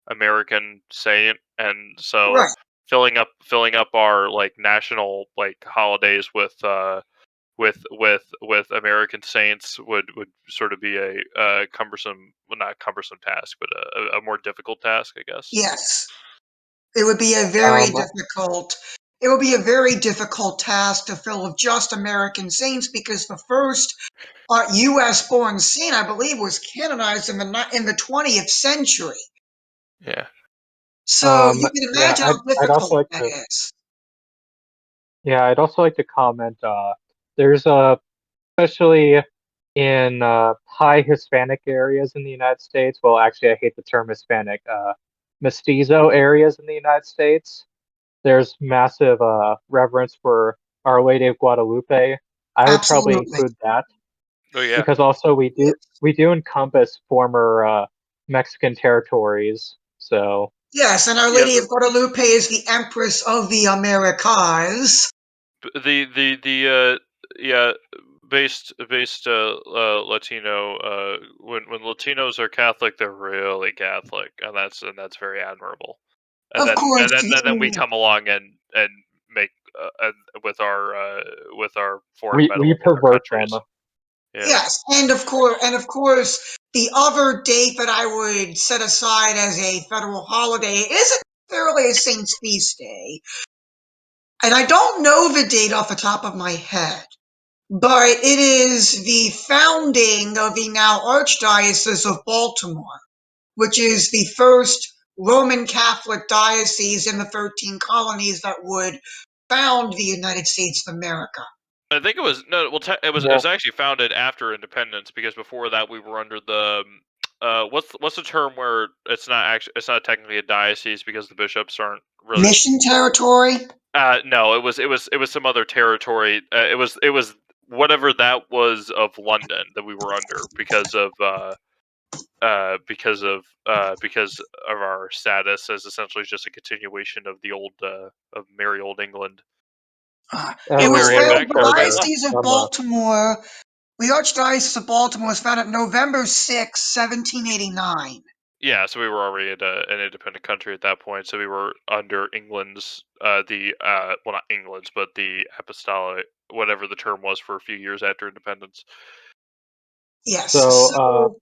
American saint, and so Right. filling up our like national like holidays with American saints would sort of be a cumbersome, well, not cumbersome task, but a more difficult task, I guess. Yes. It would be a very difficult. It would be a very difficult task to fill with just American saints because the first U.S. born saint, I believe, was canonized in the 20th century. Yeah. So you can imagine how I'd also difficult like that to. is. Yeah, I'd also like to comment. There's especially in high Hispanic areas in the United States. Well, actually, I hate the term Hispanic. Mestizo areas in the United States. There's massive reverence for Our Lady of Guadalupe. I would probably Absolutely. include that Oh yeah. because also we do encompass former Mexican territories. So Yes, and Our Yeah. Lady of Guadalupe is the Empress of the Americas. The yeah, based Latino, when Latinos are Catholic, they're really Catholic, and that's very admirable. And Of then course, we come along and make with our foreign we medal other pervert them. countries. Yeah. yes, and of course, the other date that I would set aside as a federal holiday isn't necessarily a saint's feast day, and I don't know the date off the top of my head, but it is the founding of the now Archdiocese of Baltimore, which is the first Roman Catholic diocese in the 13 colonies that would found the United States of America. I think it was no. Well, it was actually founded after independence because before that we were under the what's the term where it's not technically a diocese because the bishops aren't really. Mission territory? No, it was some other territory. It was whatever that was of London that we were under because of our status as essentially just a continuation of the old of merry old England. It was Very founded, back the before they left. Diocese of Baltimore, the Archdiocese of Baltimore was founded November 6, 1789. Yeah, so we were already an independent country at that point. So we were under England's well, not England's, but the apostolic, whatever the term was, for a few years after independence. Yes. So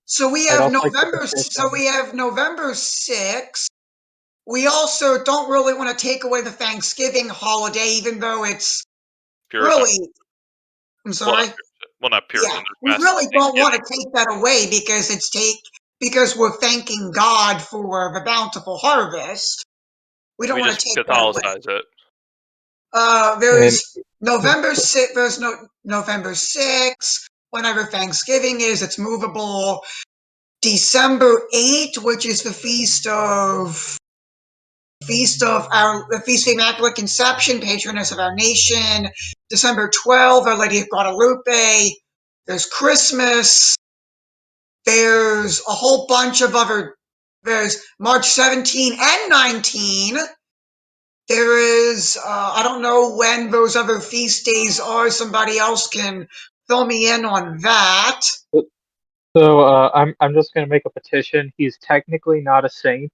So we I'd have also like to November. So petition. we have November 6th. We also don't really want to take away the Thanksgiving holiday, even though it's Puritan. really. I'm Well, sorry. not Puritan. Yeah, There's we massive really don't want to take that away because we're thanking God for the bountiful harvest. We don't We want just to take that away. Catholicize it. There's November 6th. There's November 6th. Whenever Thanksgiving is, it's movable. December 8th, which is the feast of the Feast of Immaculate Conception, patroness of our nation. December 12th, Our Lady of Guadalupe. There's Christmas. There's a whole bunch of other. There's March 17 and 19. There is, I don't know when those other feast days are. Somebody else can fill me in on that. So I'm just going to make a petition. He's technically not a saint,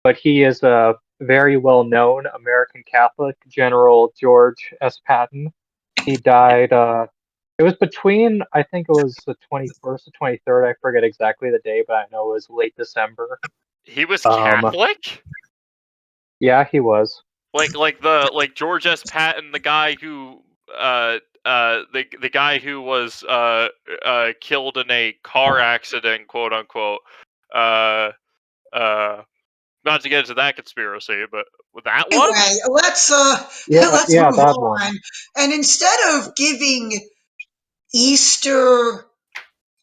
but he is a very well-known American Catholic, General George S. Patton. He died. It was between, I think it was the 21st to 23rd. I forget exactly the day, but I know it was late December. He was Catholic. Yeah, he was. Like George S. Patton, the guy who the guy who was killed in a car accident, quote unquote. Not to get into that conspiracy, but that one. Anyway, let's Yeah, move that on. one. And instead of giving Easter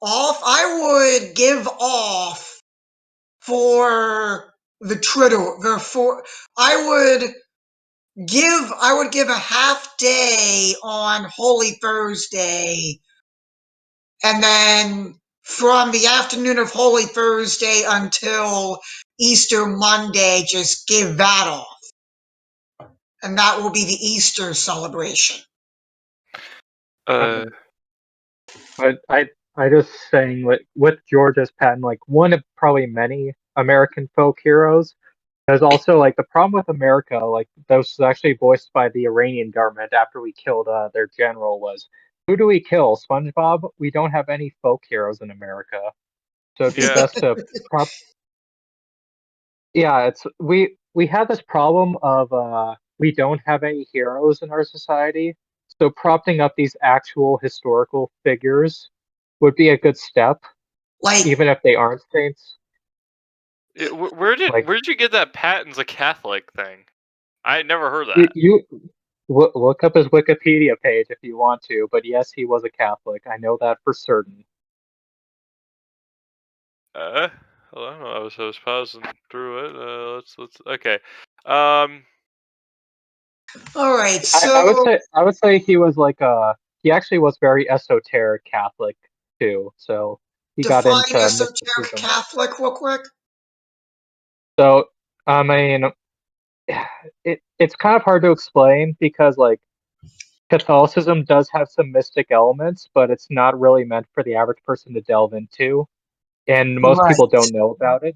off, I would give off for the triddle. I would give a half day on Holy Thursday, and then from the afternoon of Holy Thursday until Easter Monday, just give that off. and that will be the Easter celebration. But I just saying with George's patent, like one of probably many American folk heroes. There's also like the problem with America, like that was actually voiced by the Iranian government after we killed their general was, who do we kill? SpongeBob? We don't have any folk heroes in America. So it'd be Yeah. best to prop yeah, it's we have this problem of we don't have any heroes in our society. So propping up these actual historical figures would be a good step, Like, even if they aren't saints. Like where'd you get that Patton's a Catholic thing? I had never heard that. you look up his Wikipedia page if you want to, but yes, he was a Catholic. I know that for certain. Hold on, I was pausing through it. Let's okay. Um, all right, I would say he was like he actually was very esoteric Catholic too. So he got define into esoteric mysticism. Catholic real quick. So I mean, it's kind of hard to explain because like Catholicism does have some mystic elements, but it's not really meant for the average person to delve into, and most Right. people don't know about it.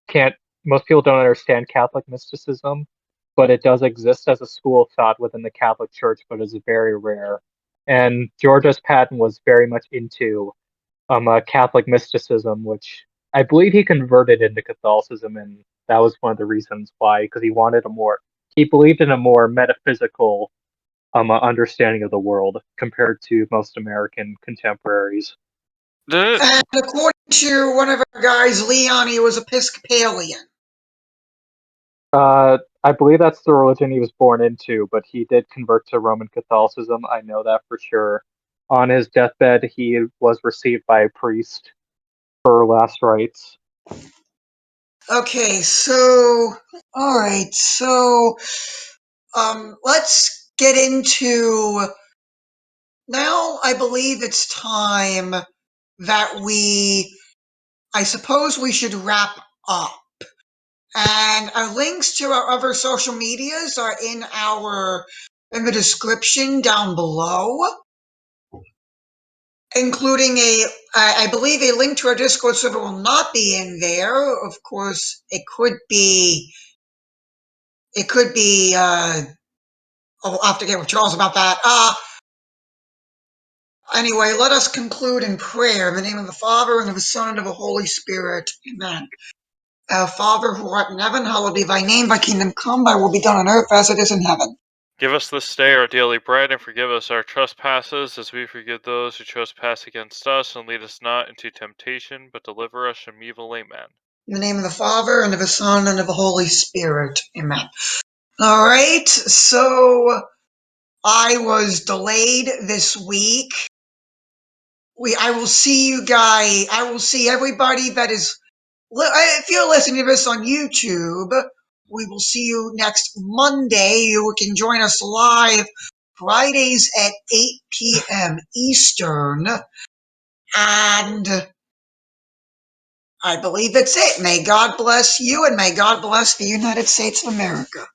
Can't Most people don't understand Catholic mysticism, but it does exist as a school of thought within the Catholic Church, but is very rare. And George's Patton was very much into Catholic mysticism, which I believe he converted into Catholicism, and that was one of the reasons why, because he believed in a more metaphysical understanding of the world compared to most American contemporaries. And according to one of our guys, Leon, he was Episcopalian. I believe that's the religion he was born into, but he did convert to Roman Catholicism. I know that for sure. On his deathbed, he was received by a priest for last rites. Okay, so all right, so let's get into now. I believe it's time that I suppose we should wrap up. And our links to our other social medias are in the description down below, including I believe a link to our Discord server will not be in there. Of course, it could be, I'll have to get with Charles about that. Anyway, let us conclude in prayer in the name of the Father, and of the Son, and of the Holy Spirit. Amen. Our Father, who art in heaven, hallowed be thy name. Thy kingdom come, thy will be done on earth as it is in heaven. give us this day our daily bread, and forgive us our trespasses, as we forgive those who trespass against us, and lead us not into temptation, but deliver us from evil. Amen. In the name of the Father, and of the Son, and of the Holy Spirit. Amen. All right, so I was delayed this week. I will see you guys. I will see everybody that is. If you're listening to this on YouTube, we will see you next Monday. You can join us live Fridays at 8 p.m. Eastern. And I believe that's it. May God bless you, and may God bless the United States of America.